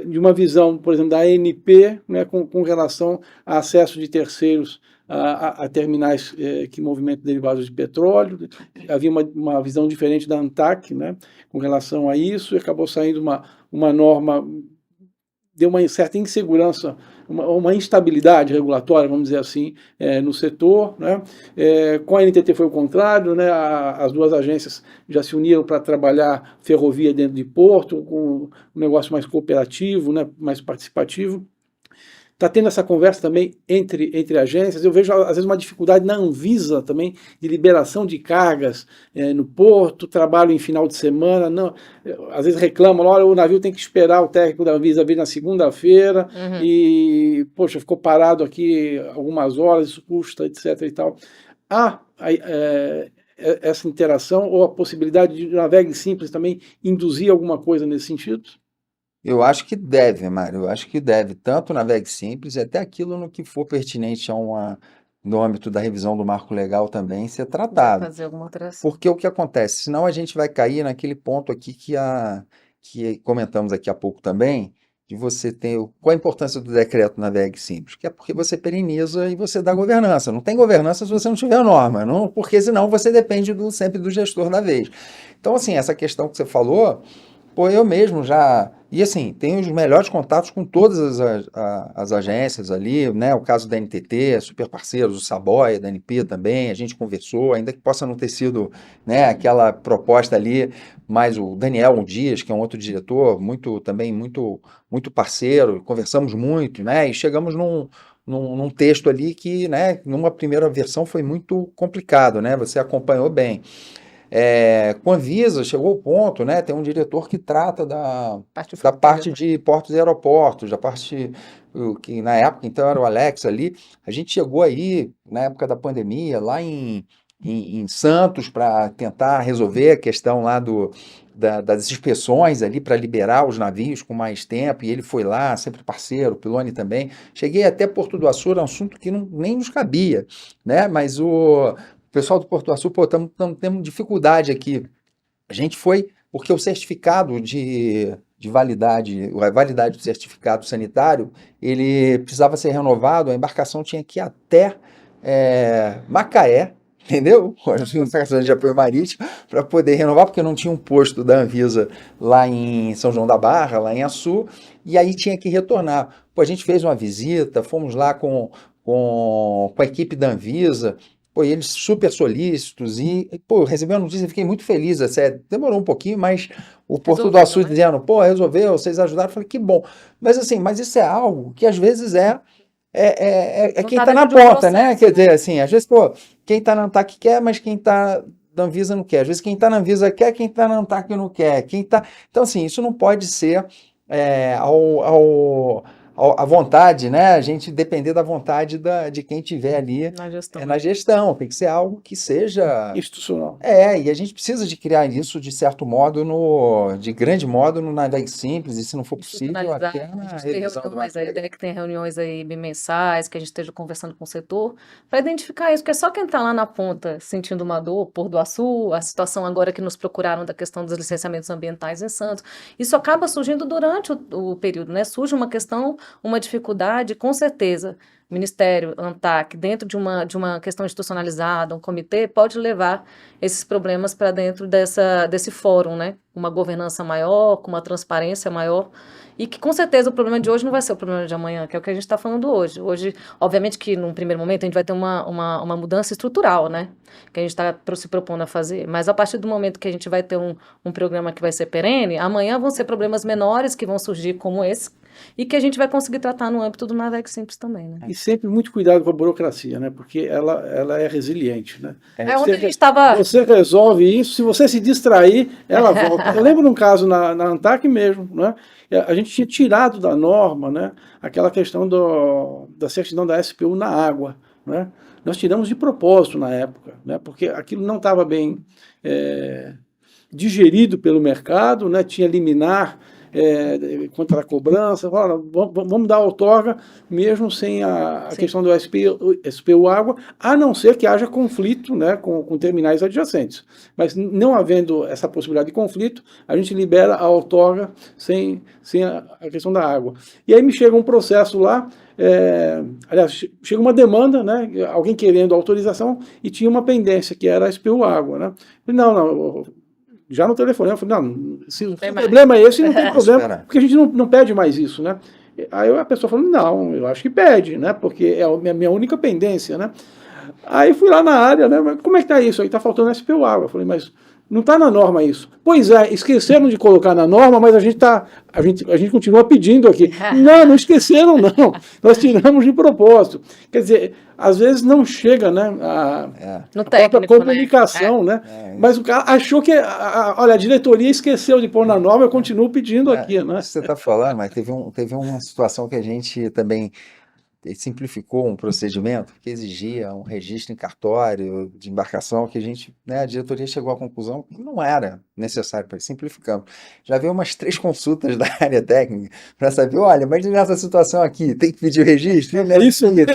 uma visão, por exemplo, da ANP, né, com relação a acesso de terceiros a terminais que movimentam derivados de petróleo. Havia uma visão diferente da ANTAC, né, com relação a isso, e acabou saindo uma norma, deu uma certa insegurança, uma instabilidade regulatória, vamos dizer assim, no setor, né? Com a NTT foi o contrário, né? As duas agências já se uniram para trabalhar ferrovia dentro de porto, com um negócio mais cooperativo, né? Mais participativo. Está tendo essa conversa também entre agências. Eu vejo, às vezes, uma dificuldade na Anvisa também, de liberação de cargas no porto, trabalho em final de semana. Não, às vezes reclamam, olha, o navio tem que esperar o técnico da Anvisa vir na segunda-feira e, poxa, ficou parado aqui algumas horas, isso custa, etc. e tal. Há essa interação ou a possibilidade de Navegue Simples também induzir alguma coisa nesse sentido? Eu acho que deve, Mário, eu acho que deve, tanto na VEG Simples, e até aquilo no que for pertinente no âmbito da revisão do marco legal também ser tratado. Fazer alguma alteração. Porque o que acontece? Senão a gente vai cair naquele ponto aqui que comentamos aqui há pouco também, de você ter. Qual a importância do decreto na VEG Simples? Que é porque você pereniza e você dá governança. Não tem governança se você não tiver norma, não, porque senão você depende sempre do gestor da vez. Então, assim, essa questão que você falou. Pô, eu mesmo já. E assim, tenho os melhores contatos com todas as agências ali, né? O caso da NTT, super parceiros, o Saboia, da NP também, a gente conversou, ainda que possa não ter sido, né, aquela proposta ali, mas o Daniel Dias, que é um outro diretor, também muito parceiro, conversamos muito, né? E chegamos num texto ali que, né, numa primeira versão foi muito complicado, né? Você acompanhou bem. Com a Anvisa, chegou ao ponto, né? Tem um diretor que trata da parte de portos e aeroportos, da parte que na época, então, era o Alex ali. A gente chegou aí, na época da pandemia, lá em Santos, para tentar resolver a questão lá das inspeções ali, para liberar os navios com mais tempo, e ele foi lá, sempre parceiro, o Piloni também. Cheguei até Porto do Açu, era um assunto que nem nos cabia, né? Mas o pessoal do Porto do Açu, pô, temos dificuldade aqui. A gente foi, porque o certificado de validade, a validade do certificado sanitário, ele precisava ser renovado, a embarcação tinha que ir até Macaé, entendeu? A embarcação de apoio marítimo, para poder renovar, porque não tinha um posto da Anvisa lá em São João da Barra, lá em Açu, e aí tinha que retornar. Pô, a gente fez uma visita, fomos lá com a equipe da Anvisa. Pô, eles super solícitos pô, eu recebi uma notícia e fiquei muito feliz, demorou um pouquinho, mas o Porto do Açu dizendo, pô, resolveu, vocês ajudaram, eu falei, que bom. Mas assim, isso é algo que às vezes quem tá na ponta, né? Quer dizer, assim, às vezes, pô, quem tá na ANTAC quer, mas quem tá na Anvisa não quer. Às vezes quem tá na Anvisa quer, quem tá na ANTAC não quer. Então, assim, isso não pode ser a vontade, né? A gente depender da vontade de quem tiver ali na gestão. Tem que ser algo que seja institucional. E a gente precisa de criar isso de certo modo, de grande modo, no Navegue Simples, e se não for possível, até na revisão do A ideia é que tem reuniões aí bimensais, que a gente esteja conversando com o setor, para identificar isso, porque é só quem está lá na ponta sentindo uma dor, Porto do Açu, a situação agora que nos procuraram da questão dos licenciamentos ambientais em Santos, isso acaba surgindo durante o período, né? Surge uma questão, uma dificuldade, com certeza, Ministério, ANTAC, dentro de uma questão institucionalizada, um comitê, pode levar esses problemas para dentro desse fórum, né? Uma governança maior, com uma transparência maior, e que com certeza o problema de hoje não vai ser o problema de amanhã, que é o que a gente está falando hoje. Hoje, obviamente que num primeiro momento a gente vai ter uma mudança estrutural, né? Que a gente está se propondo a fazer, mas a partir do momento que a gente vai ter um programa que vai ser perene, amanhã vão ser problemas menores que vão surgir como esse, e que a gente vai conseguir tratar no âmbito do Navegue Simples também, né? E sempre muito cuidado com a burocracia, né? Porque ela é resiliente, né? Onde a gente estava... Você resolve isso, se você se distrair, ela volta. Eu lembro de um caso na ANTAC mesmo, né? A gente tinha tirado da norma, né, aquela questão da certidão da SPU na água, né? Nós tiramos de propósito na época, né? Porque aquilo não estava bem digerido pelo mercado, né? Tinha liminar quanto à cobrança, vamos dar outorga mesmo sem a questão do SPU água, a não ser que haja conflito, né, com terminais adjacentes. Mas não havendo essa possibilidade de conflito, a gente libera a outorga sem a questão da água. E aí me chega um processo lá, aliás, chega uma demanda, né, alguém querendo autorização e tinha uma pendência, que era a SPU água, né? Não, já no telefone, eu falei, não, se o problema é esse, não tem problema, porque a gente não pede mais isso, né? Aí a pessoa falou, não, eu acho que pede, né? Porque é a minha única pendência, né? Aí fui lá na área, né? Mas como é que tá isso? Aí tá faltando SPU água. Eu falei, mas Não está na norma isso. Pois é, esqueceram de colocar na norma, mas a gente continua pedindo aqui. Não esqueceram, não. Nós tiramos de propósito. Quer dizer, às vezes não chega, né, No a própria técnico, comunicação, né? Mas o cara achou que, olha, a diretoria esqueceu de pôr na norma, eu continuo pedindo aqui, né? Isso que você está falando, mas teve uma situação que a gente também simplificou um procedimento que exigia um registro em cartório de embarcação que a gente, né, a diretoria chegou à conclusão que não era necessário para simplificamos. Já veio umas 3 consultas da área técnica para saber, olha, mas nessa situação aqui tem que pedir o registro? Isso mesmo.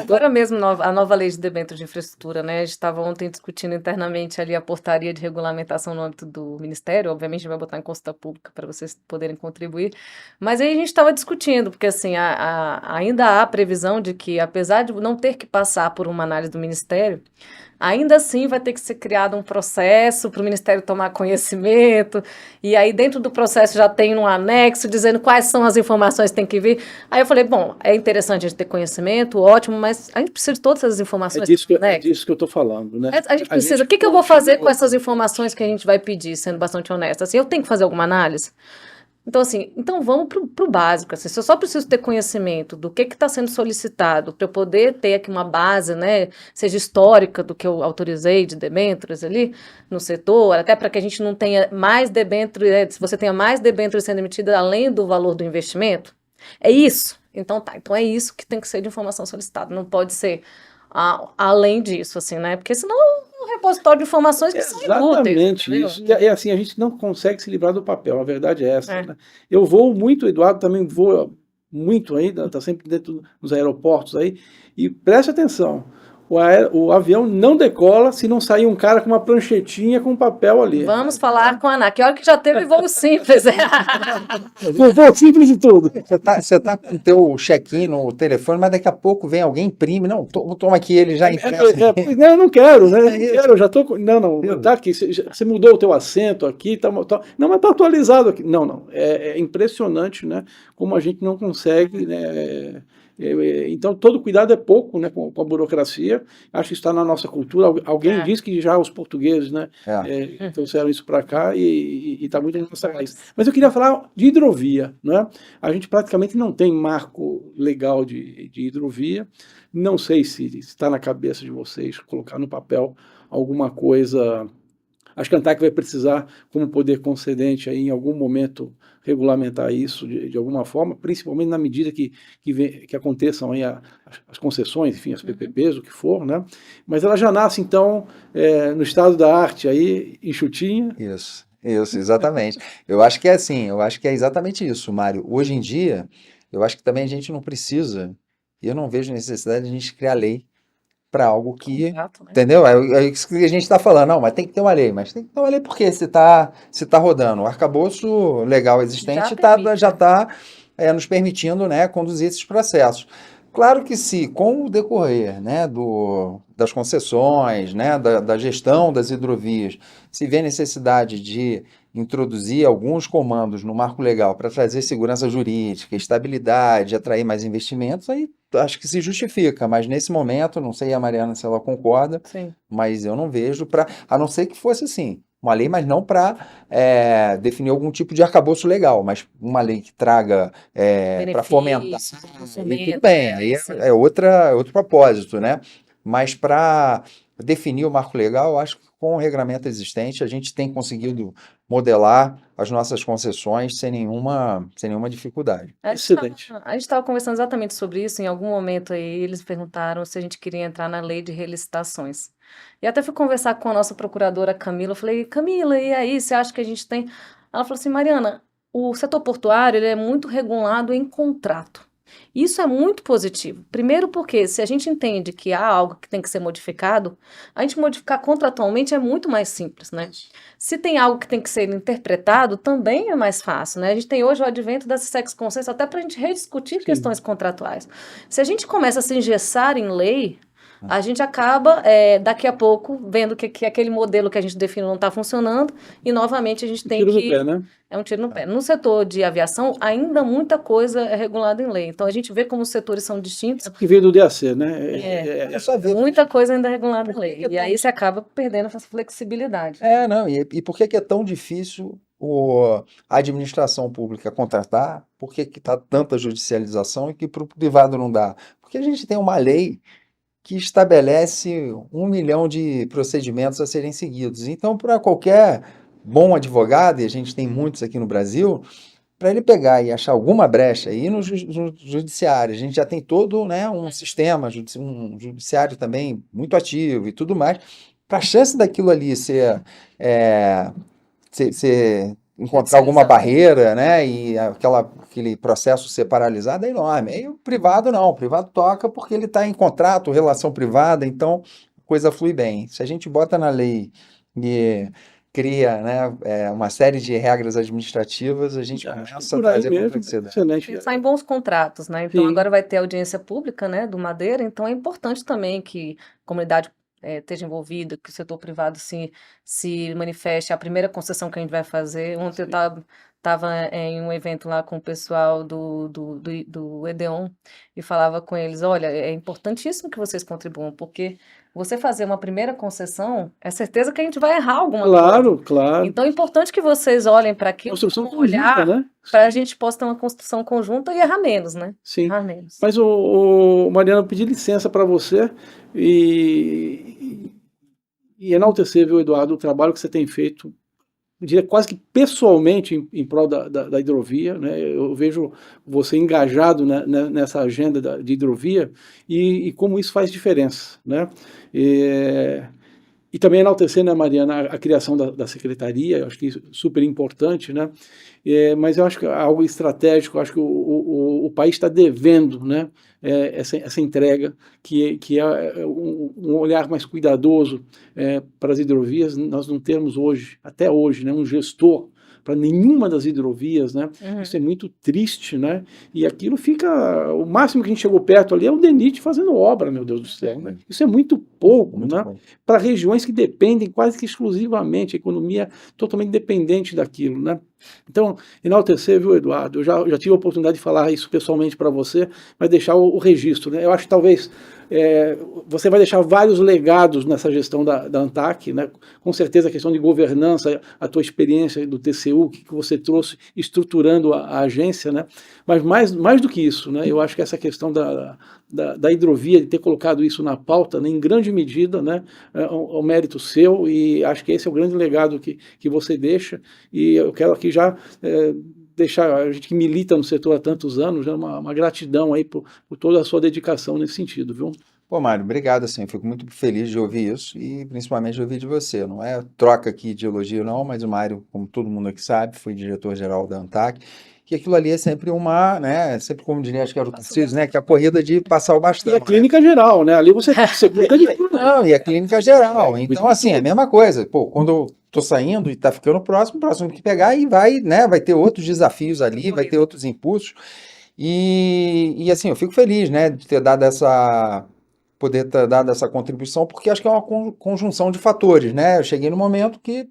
Agora mesmo a nova lei de debêntures de infraestrutura, né? A gente estava ontem discutindo internamente ali a portaria de regulamentação no âmbito do Ministério, obviamente a gente vai botar em consulta pública para vocês poderem contribuir, mas aí a gente estava discutindo, porque assim, ainda há previsão de que, apesar de não ter que passar por uma análise do Ministério, ainda assim vai ter que ser criado um processo para o Ministério tomar conhecimento, e aí dentro do processo já tem um anexo dizendo quais são as informações que tem que vir. Aí eu falei, bom, é interessante a gente ter conhecimento, ótimo, mas a gente precisa de todas essas informações. É disso que eu estou falando, né? A gente precisa. O que eu vou fazer com essas informações que a gente vai pedir, sendo bastante honesta? Assim, eu tenho que fazer alguma análise? Então, assim, vamos para o básico. Assim, se eu só preciso ter conhecimento do que está sendo solicitado para eu poder ter aqui uma base, né, seja histórica do que eu autorizei de debêntures ali no setor, até para que a gente não tenha mais debêntures, se você tenha mais debêntures sendo emitidas além do valor do investimento, é isso? Então tá, então é isso que tem que ser de informação solicitada, não pode ser além disso, assim, né, porque senão um repositório de informações que são inúteis. Exatamente isso. E assim, a gente não consegue se livrar do papel, a verdade é essa. Né? Eu voo muito, Eduardo também voa muito ainda, está sempre dentro dos aeroportos aí, e preste atenção, o avião não decola se não sair um cara com uma pranchetinha com papel ali. Vamos falar com a ANAC, olha que já teve voo simples. Voo simples de tudo. Você tá com o teu check-in no telefone, mas daqui a pouco vem alguém, imprime. Não, toma aqui, ele já impressa. Não, eu não quero, né? Eu já tô. Não, tá aqui. Você mudou o teu assento aqui, não, mas tá atualizado aqui. Não. É impressionante, né? Como a gente não consegue, né? Então, todo cuidado é pouco, né, com a burocracia. Acho que está na nossa cultura. Alguém disse que já os portugueses, né, trouxeram isso para cá e está muito na nossa raiz. Mas eu queria falar de hidrovia. Né? A gente praticamente não tem marco legal de hidrovia. Não sei se está na cabeça de vocês colocar no papel alguma coisa. Acho que a ANTAC vai precisar, como poder concedente, aí, em algum momento, regulamentar isso de alguma forma, principalmente na medida que aconteçam aí as concessões, enfim, as PPPs, o que for, né? Mas ela já nasce, então, no estado da arte, aí, enxutinha. Isso, exatamente. Eu acho que é assim, eu acho que é exatamente isso, Mário. Hoje em dia, eu acho que também a gente não precisa, e eu não vejo necessidade de a gente criar lei para algo que, entendeu? É isso que a gente está falando, não, mas tem que ter uma lei, mas tem que ter uma lei porque se tá rodando, o arcabouço legal existente já está nos permitindo, né, conduzir esses processos. Claro que se, com o decorrer, né, das concessões, né, da gestão das hidrovias, se vê necessidade de introduzir alguns comandos no marco legal para trazer segurança jurídica, estabilidade, atrair mais investimentos, aí acho que se justifica, mas nesse momento, não sei a Mariana se ela concorda, mas eu não vejo a não ser que fosse assim, uma lei, mas não para definir algum tipo de arcabouço legal, mas uma lei que traga para fomentar, e tudo bem, aí é outro propósito, né? Mas para definir o marco legal, eu acho que com o regulamento existente a gente tem conseguido modelar as nossas concessões sem nenhuma dificuldade. Excelente. A gente estava conversando exatamente sobre isso, em algum momento aí eles perguntaram se a gente queria entrar na lei de relicitações. E até fui conversar com a nossa procuradora Camila, eu falei, Camila, e aí, você acha que a gente tem... Ela falou assim, Mariana, o setor portuário ele é muito regulado em contrato. Isso é muito positivo. Primeiro porque se a gente entende que há algo que tem que ser modificado, a gente modificar contratualmente é muito mais simples, né? Se tem algo que tem que ser interpretado, também é mais fácil, né? A gente tem hoje o advento das sex consents até para a gente rediscutir questões contratuais. Se a gente começa a se engessar em lei, a gente acaba, daqui a pouco, vendo que aquele modelo que a gente definiu não está funcionando, e novamente a gente tem Tiro no que... pé, né? É um tiro no pé. No setor de aviação, ainda muita coisa é regulada em lei. Então, a gente vê como os setores são distintos. É porque veio do DAC, né? É só ver. Muita coisa ainda é regulada em lei. que é E aí você acaba perdendo essa flexibilidade. Não, e por que que é tão difícil a administração pública contratar? Por que que tá tanta judicialização e que para o privado não dá? Porque a gente tem uma lei que estabelece 1 milhão de procedimentos a serem seguidos. Então, para qualquer bom advogado, e a gente tem muitos aqui no Brasil, para ele pegar e achar alguma brecha aí no judiciário, a gente já tem todo, né, um sistema, um judiciário também muito ativo e tudo mais, para a chance daquilo ali é, encontrar alguma barreira, né, e aquele processo ser paralisado é enorme. E o privado não, o privado toca porque ele está em contrato, relação privada, então a coisa flui bem. Se a gente bota na lei e cria, né, uma série de regras administrativas, a gente começa a Por aí trazer mesmo, complexidade. excelente. Pensar em bons contratos, né? Então, Sim. agora vai ter audiência pública, né, do Madeira, então é importante também que a comunidade esteja envolvida, que o setor privado se manifeste. A primeira concessão que a gente vai fazer, ontem eu estava em um evento lá com o pessoal do EDEON e falava com eles, olha, é importantíssimo que vocês contribuam, porque você fazer uma primeira concessão, é certeza que a gente vai errar alguma coisa. Claro, claro. Então é importante que vocês olhem para aquilo, Construção com um olhar, conjunta, né? para a gente possa ter uma construção conjunta e errar menos, né? Sim. Errar menos. Mas, Mariana, eu pedi licença para você e enaltecer, viu, Eduardo, o trabalho que você tem feito, eu diria quase que pessoalmente em prol da hidrovia, né? Eu vejo você engajado nessa agenda de hidrovia e como isso faz diferença, né? E também enaltecer, né, Mariana, a criação da secretaria, eu acho que isso é super importante, né? Mas eu acho que é algo estratégico, eu acho que o país está devendo, né, essa entrega, que é um olhar mais cuidadoso para as hidrovias. Nós não temos hoje, até hoje, né, um gestor para nenhuma das hidrovias, né? Uhum. Isso é muito triste, né? E aquilo fica... O máximo que a gente chegou perto ali é o DENIT fazendo obra, meu Deus do céu, né? Isso é muito pouco, Muito né? bom. Para regiões que dependem quase que exclusivamente, a economia totalmente dependente daquilo, né? Então, enaltecer, viu, Eduardo? Eu já tive a oportunidade de falar isso pessoalmente para você, mas deixar o registro, né? Eu acho que talvez você vai deixar vários legados nessa gestão da ANTAC, né? Com certeza a questão de governança, a tua experiência do TCU, que você trouxe estruturando a agência, né? Mas mais do que isso, né? Eu acho que essa questão da hidrovia, de ter colocado isso na pauta, né, em grande medida, né, é um mérito seu, e acho que esse é o grande legado que você deixa, e eu quero aqui já deixar, a gente que milita no setor há tantos anos, né, uma gratidão aí por toda a sua dedicação nesse sentido, viu? Pô, Mário, obrigado, assim, eu fico muito feliz de ouvir isso e principalmente de ouvir de você. Não é troca aqui de elogio, não, mas o Mário, como todo mundo aqui sabe, foi diretor-geral da ANTAC, que aquilo ali é sempre né, sempre como diria, acho que era o Tarcísio, né, que é a corrida de passar o bastão. E a clínica geral, né? Ali você cuida de tudo. Não, e a clínica geral. Então, assim, é a mesma coisa. Pô, quando eu tô saindo e tá ficando próximo que pegar e vai, né, vai ter outros desafios ali, vai ter outros impulsos. E assim, eu fico feliz, né, de poder ter dado essa contribuição, porque acho que é uma conjunção de fatores, né? Eu cheguei no momento que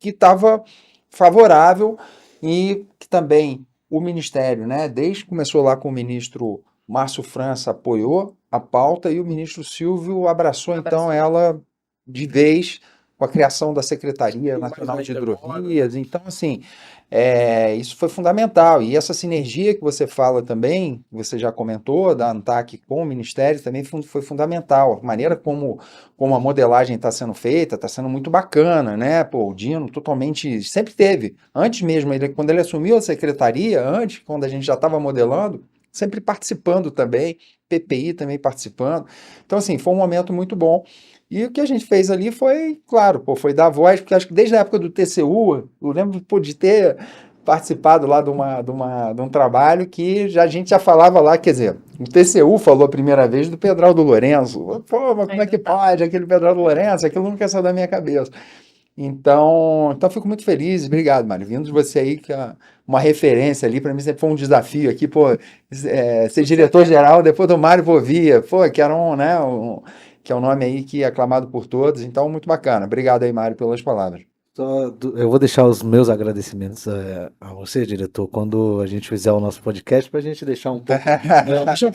estava favorável e que também o Ministério, né, desde que começou lá com o ministro Márcio França, apoiou a pauta e o ministro Silvio abraçou então ela de vez com a criação da Secretaria Nacional de Hidrovias. Então, assim, isso foi fundamental. E essa sinergia que você fala também, você já comentou, da ANTAC com o Ministério, também foi fundamental. A maneira como a modelagem está sendo feita, está sendo muito bacana, né? Pô, o Dino totalmente, sempre teve, antes mesmo, quando ele assumiu a secretaria, quando a gente já estava modelando, sempre participando também, PPI também participando. Então, assim, foi um momento muito bom. E o que a gente fez ali foi, claro, foi dar voz, porque acho que desde a época do TCU, eu lembro de ter participado lá de um trabalho que a gente já falava lá, quer dizer, o TCU falou a primeira vez do Pedraldo Lourenço. Pô, mas como é que pode aquele Pedraldo Lourenço? Aquilo nunca saiu da minha cabeça. Então fico muito feliz, obrigado, Mário, vindo de você aí, que é uma referência ali, para mim sempre foi um desafio aqui, pô, ser diretor-geral depois do Mário Bovia, pô, que era que é um nome aí que é aclamado por todos, então muito bacana. Obrigado aí, Mário, pelas palavras. Eu vou deixar os meus agradecimentos a você, diretor, quando a gente fizer o nosso podcast, para a gente deixar um pouco. Deixa eu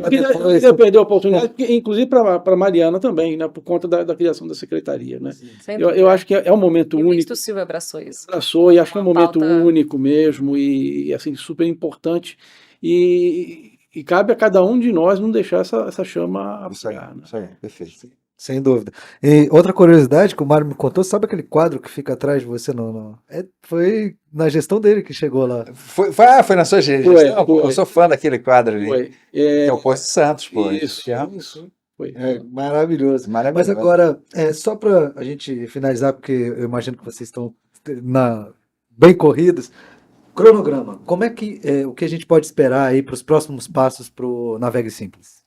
queria perder a oportunidade, inclusive para Mariana também, né, por conta da criação da secretaria. Né? Eu acho que é um momento E o único. ministro Silvio abraçou isso. Abraçou, e acho que é um Uma momento pauta- único mesmo, e assim, super importante. E cabe a cada um de nós não deixar essa chama apagar. Né? Isso aí, perfeito. Sem dúvida. E outra curiosidade que o Mário me contou, sabe aquele quadro que fica atrás de você? Foi na gestão dele que chegou lá. Foi na sua gestão? Foi. Eu sou fã daquele quadro ali. Foi. Que é o Poço de Santos, pô. Isso. Foi. Maravilhoso. Maravilhoso. Mas agora, só para a gente finalizar, porque eu imagino que vocês estão bem corridos, cronograma. Como é que o que a gente pode esperar aí para os próximos passos para o Navegue Simples?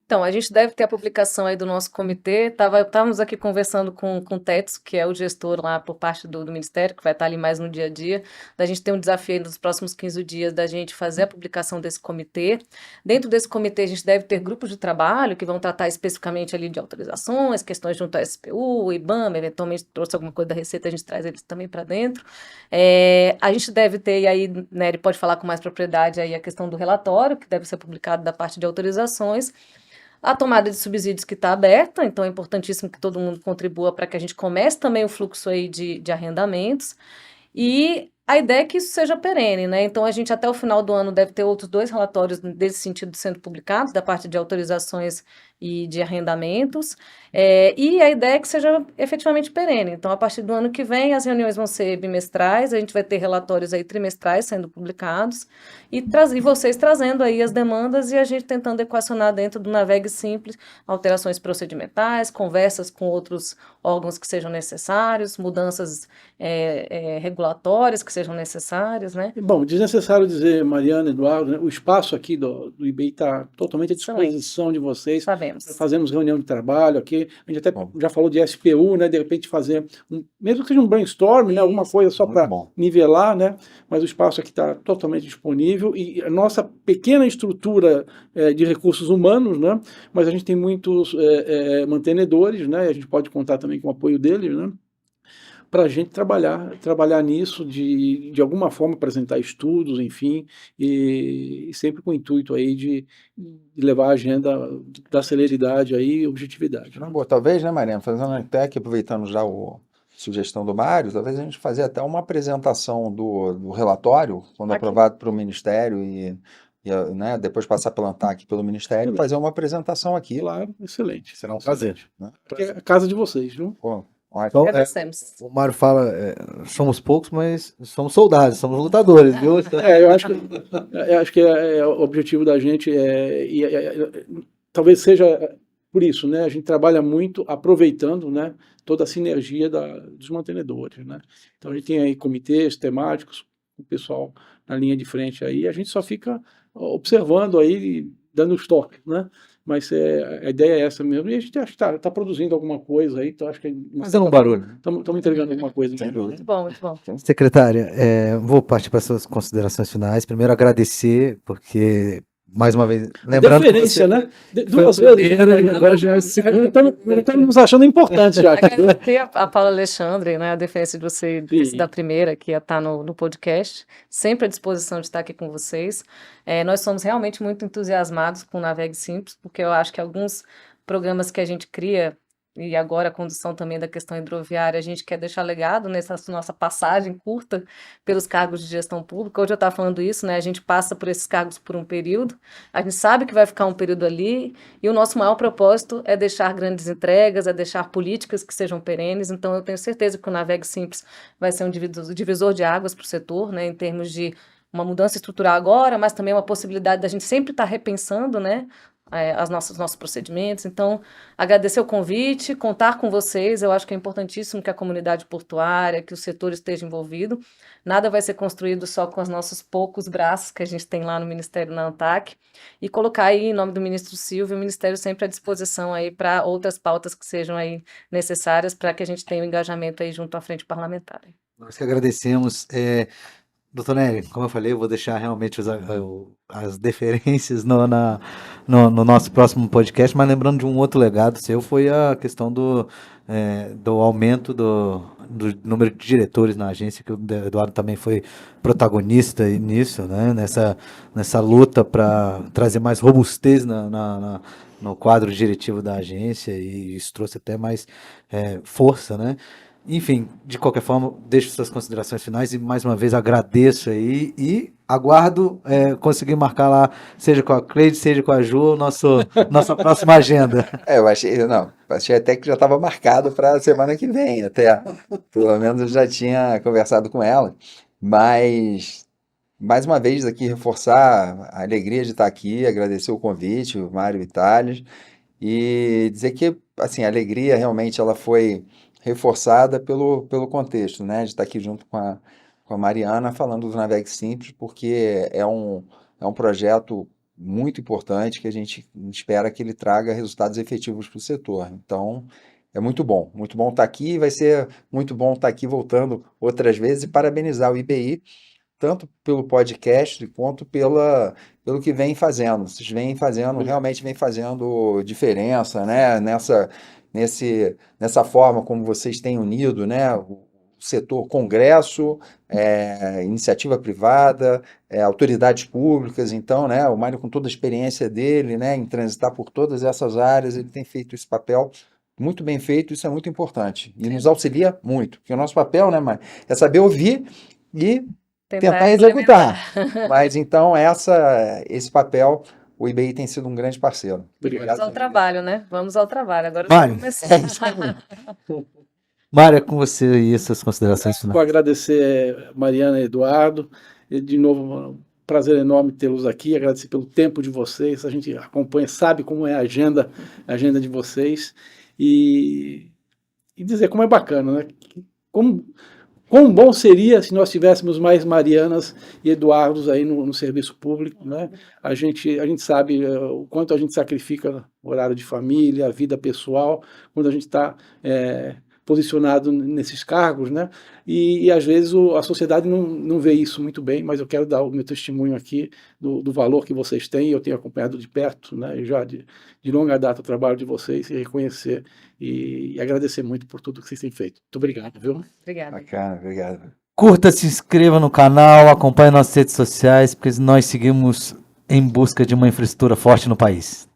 Então, a gente deve ter a publicação aí do nosso comitê. Estávamos aqui conversando com o Tetsu, que é o gestor lá por parte do Ministério, que vai estar ali mais no dia a dia. Da gente ter um desafio aí nos próximos 15 dias da gente fazer a publicação desse comitê. Dentro desse comitê, a gente deve ter grupos de trabalho que vão tratar especificamente ali de autorizações, questões junto à SPU, o IBAMA, eventualmente trouxe alguma coisa da Receita, a gente traz eles também para dentro. A gente deve ter, e aí, né, ele pode falar com mais propriedade aí a questão do relatório, que deve ser publicado da parte de autorizações. A tomada de subsídios que está aberta, então é importantíssimo que todo mundo contribua para que a gente comece também o fluxo aí de arrendamentos. E a ideia é que isso seja perene, né? Então a gente até o final do ano deve ter outros 2 relatórios desse sentido sendo publicados, da parte de autorizações e de arrendamentos. E a ideia é que seja efetivamente perene. Então, a partir do ano que vem, as reuniões vão ser bimestrais, a gente vai ter relatórios aí trimestrais sendo publicados, e vocês trazendo aí as demandas e a gente tentando equacionar dentro do Navegue Simples alterações procedimentais, conversas com outros órgãos que sejam necessários, mudanças regulatórias que sejam necessárias, né? Bom, desnecessário dizer, Mariana, Eduardo, né, o espaço aqui do IBI está totalmente à disposição de vocês. Sabemos. Fazemos reunião de trabalho aqui, a gente até já falou de SPU, né, de repente fazer, mesmo que seja um brainstorm, né, alguma coisa só para nivelar, né, mas o espaço aqui está totalmente disponível e a nossa pequena estrutura de recursos humanos, né, mas a gente tem muitos mantenedores, né, a gente pode contar também com o apoio deles, né, para a gente trabalhar nisso, de alguma forma apresentar estudos, enfim, e sempre com o intuito aí de levar a agenda da celeridade aí e objetividade. Não, boa. Talvez, né, Mariana, fazendo até aqui, aproveitando já a sugestão do Mário, talvez a gente fazer até uma apresentação do relatório, quando aprovado pelo Ministério e né, depois passar pela ANTAC pelo Ministério, fazer uma apresentação aqui. Claro, excelente. Será um prazer. Né? Porque é a casa de vocês, viu? Pô, Então, Agradecemos. o Mário fala, somos poucos, mas somos soldados, somos lutadores, viu? Eu acho que o objetivo da gente talvez seja por isso, né? A gente trabalha muito aproveitando, né, toda a sinergia dos mantenedores, né? Então a gente tem aí comitês temáticos, o pessoal na linha de frente aí, a gente só fica observando aí, dando os toques, né? Mas a ideia é essa mesmo. E a gente acho que está produzindo alguma coisa aí, então acho que... Fazendo um barulho. Estamos entregando alguma coisa. Muito bom, muito bom. Secretária, vou partir para as suas considerações finais. Primeiro, agradecer, porque, mais uma vez, lembrando Deferência, que você... né? Duas vezes. Agora já Estamos nos achando importantes já. Agradecer a Paula Alexandre, né, a defesa de você, da primeira, que ia estar no podcast, sempre à disposição de estar aqui com vocês. Nós somos realmente muito entusiasmados com o Navegue Simples, porque eu acho que alguns programas que a gente cria, e agora a condução também da questão hidroviária, a gente quer deixar legado nessa nossa passagem curta pelos cargos de gestão pública. Hoje eu estava falando isso, né? A gente passa por esses cargos por um período, a gente sabe que vai ficar um período ali, e o nosso maior propósito é deixar grandes entregas, é deixar políticas que sejam perenes. Então eu tenho certeza que o Navegue Simples vai ser um divisor de águas para o setor, né? Em termos de uma mudança estrutural agora, mas também uma possibilidade da gente sempre estar repensando, né, os nossos procedimentos. Então, agradecer o convite, contar com vocês. Eu acho que é importantíssimo que a comunidade portuária, que o setor esteja envolvido. Nada vai ser construído só com os nossos poucos braços que a gente tem lá no Ministério, na ANTAC. E colocar aí, em nome do ministro Silvio, o Ministério sempre à disposição aí para outras pautas que sejam aí necessárias para que a gente tenha um engajamento aí junto à frente parlamentar. Nós que agradecemos. Doutor Nery, como eu falei, eu vou deixar realmente as deferências no nosso próximo podcast, mas lembrando de um outro legado seu, foi a questão do aumento do número de diretores na agência, que o Eduardo também foi protagonista nisso, né? Nessa luta para trazer mais robustez no quadro diretivo da agência, e isso trouxe até mais força, né? Enfim, de qualquer forma, deixo suas considerações finais e mais uma vez agradeço aí e aguardo conseguir marcar lá, seja com a Cleide, seja com a Ju, nossa próxima agenda. Eu achei até que já estava marcado para a semana que vem, até. Pelo menos eu já tinha conversado com ela. Mas, mais uma vez, aqui reforçar a alegria de estar aqui, agradecer o convite, o Mário e Thales, e dizer que, assim, a alegria realmente ela foi reforçada pelo contexto, né? De estar aqui junto com a Mariana falando do Navegue Simples, porque é um projeto muito importante que a gente espera que ele traga resultados efetivos para o setor. Então, é muito bom estar aqui, vai ser muito bom estar aqui voltando outras vezes e parabenizar o IBI, tanto pelo podcast quanto pelo que vem fazendo. Vocês vêm fazendo, realmente vem fazendo diferença, né? Nessa forma como vocês têm unido, né? O setor Congresso, iniciativa privada, autoridades públicas. Então, né? O Mário, com toda a experiência dele, né? Em transitar por todas essas áreas, ele tem feito esse papel muito bem feito, isso é muito importante. E nos auxilia muito, porque o nosso papel, né, Mário, é saber ouvir e tentar executar. Mas então, esse papel, o IBI tem sido um grande parceiro. Vamos ao trabalho, né? Vamos ao trabalho. Agora Mário, começar. Mário, é com você e essas considerações Vou finais. agradecer Mariana e Eduardo, e de novo, um prazer enorme tê-los aqui, agradecer pelo tempo de vocês, a gente acompanha, sabe como é a agenda de vocês, e dizer como é bacana, né? Quão bom seria se nós tivéssemos mais Marianas e Eduardos aí no serviço público, né? A gente sabe o quanto a gente sacrifica o horário de família, a vida pessoal, quando a gente está posicionado nesses cargos, né? E às vezes a sociedade não vê isso muito bem, mas eu quero dar o meu testemunho aqui do valor que vocês têm. Eu tenho acompanhado de perto, né? E já de longa data o trabalho de vocês, e reconhecer e agradecer muito por tudo que vocês têm feito. Muito obrigado, viu? Obrigada. Bacana, obrigado. Curta, se inscreva no canal, acompanhe nossas redes sociais, porque nós seguimos em busca de uma infraestrutura forte no país.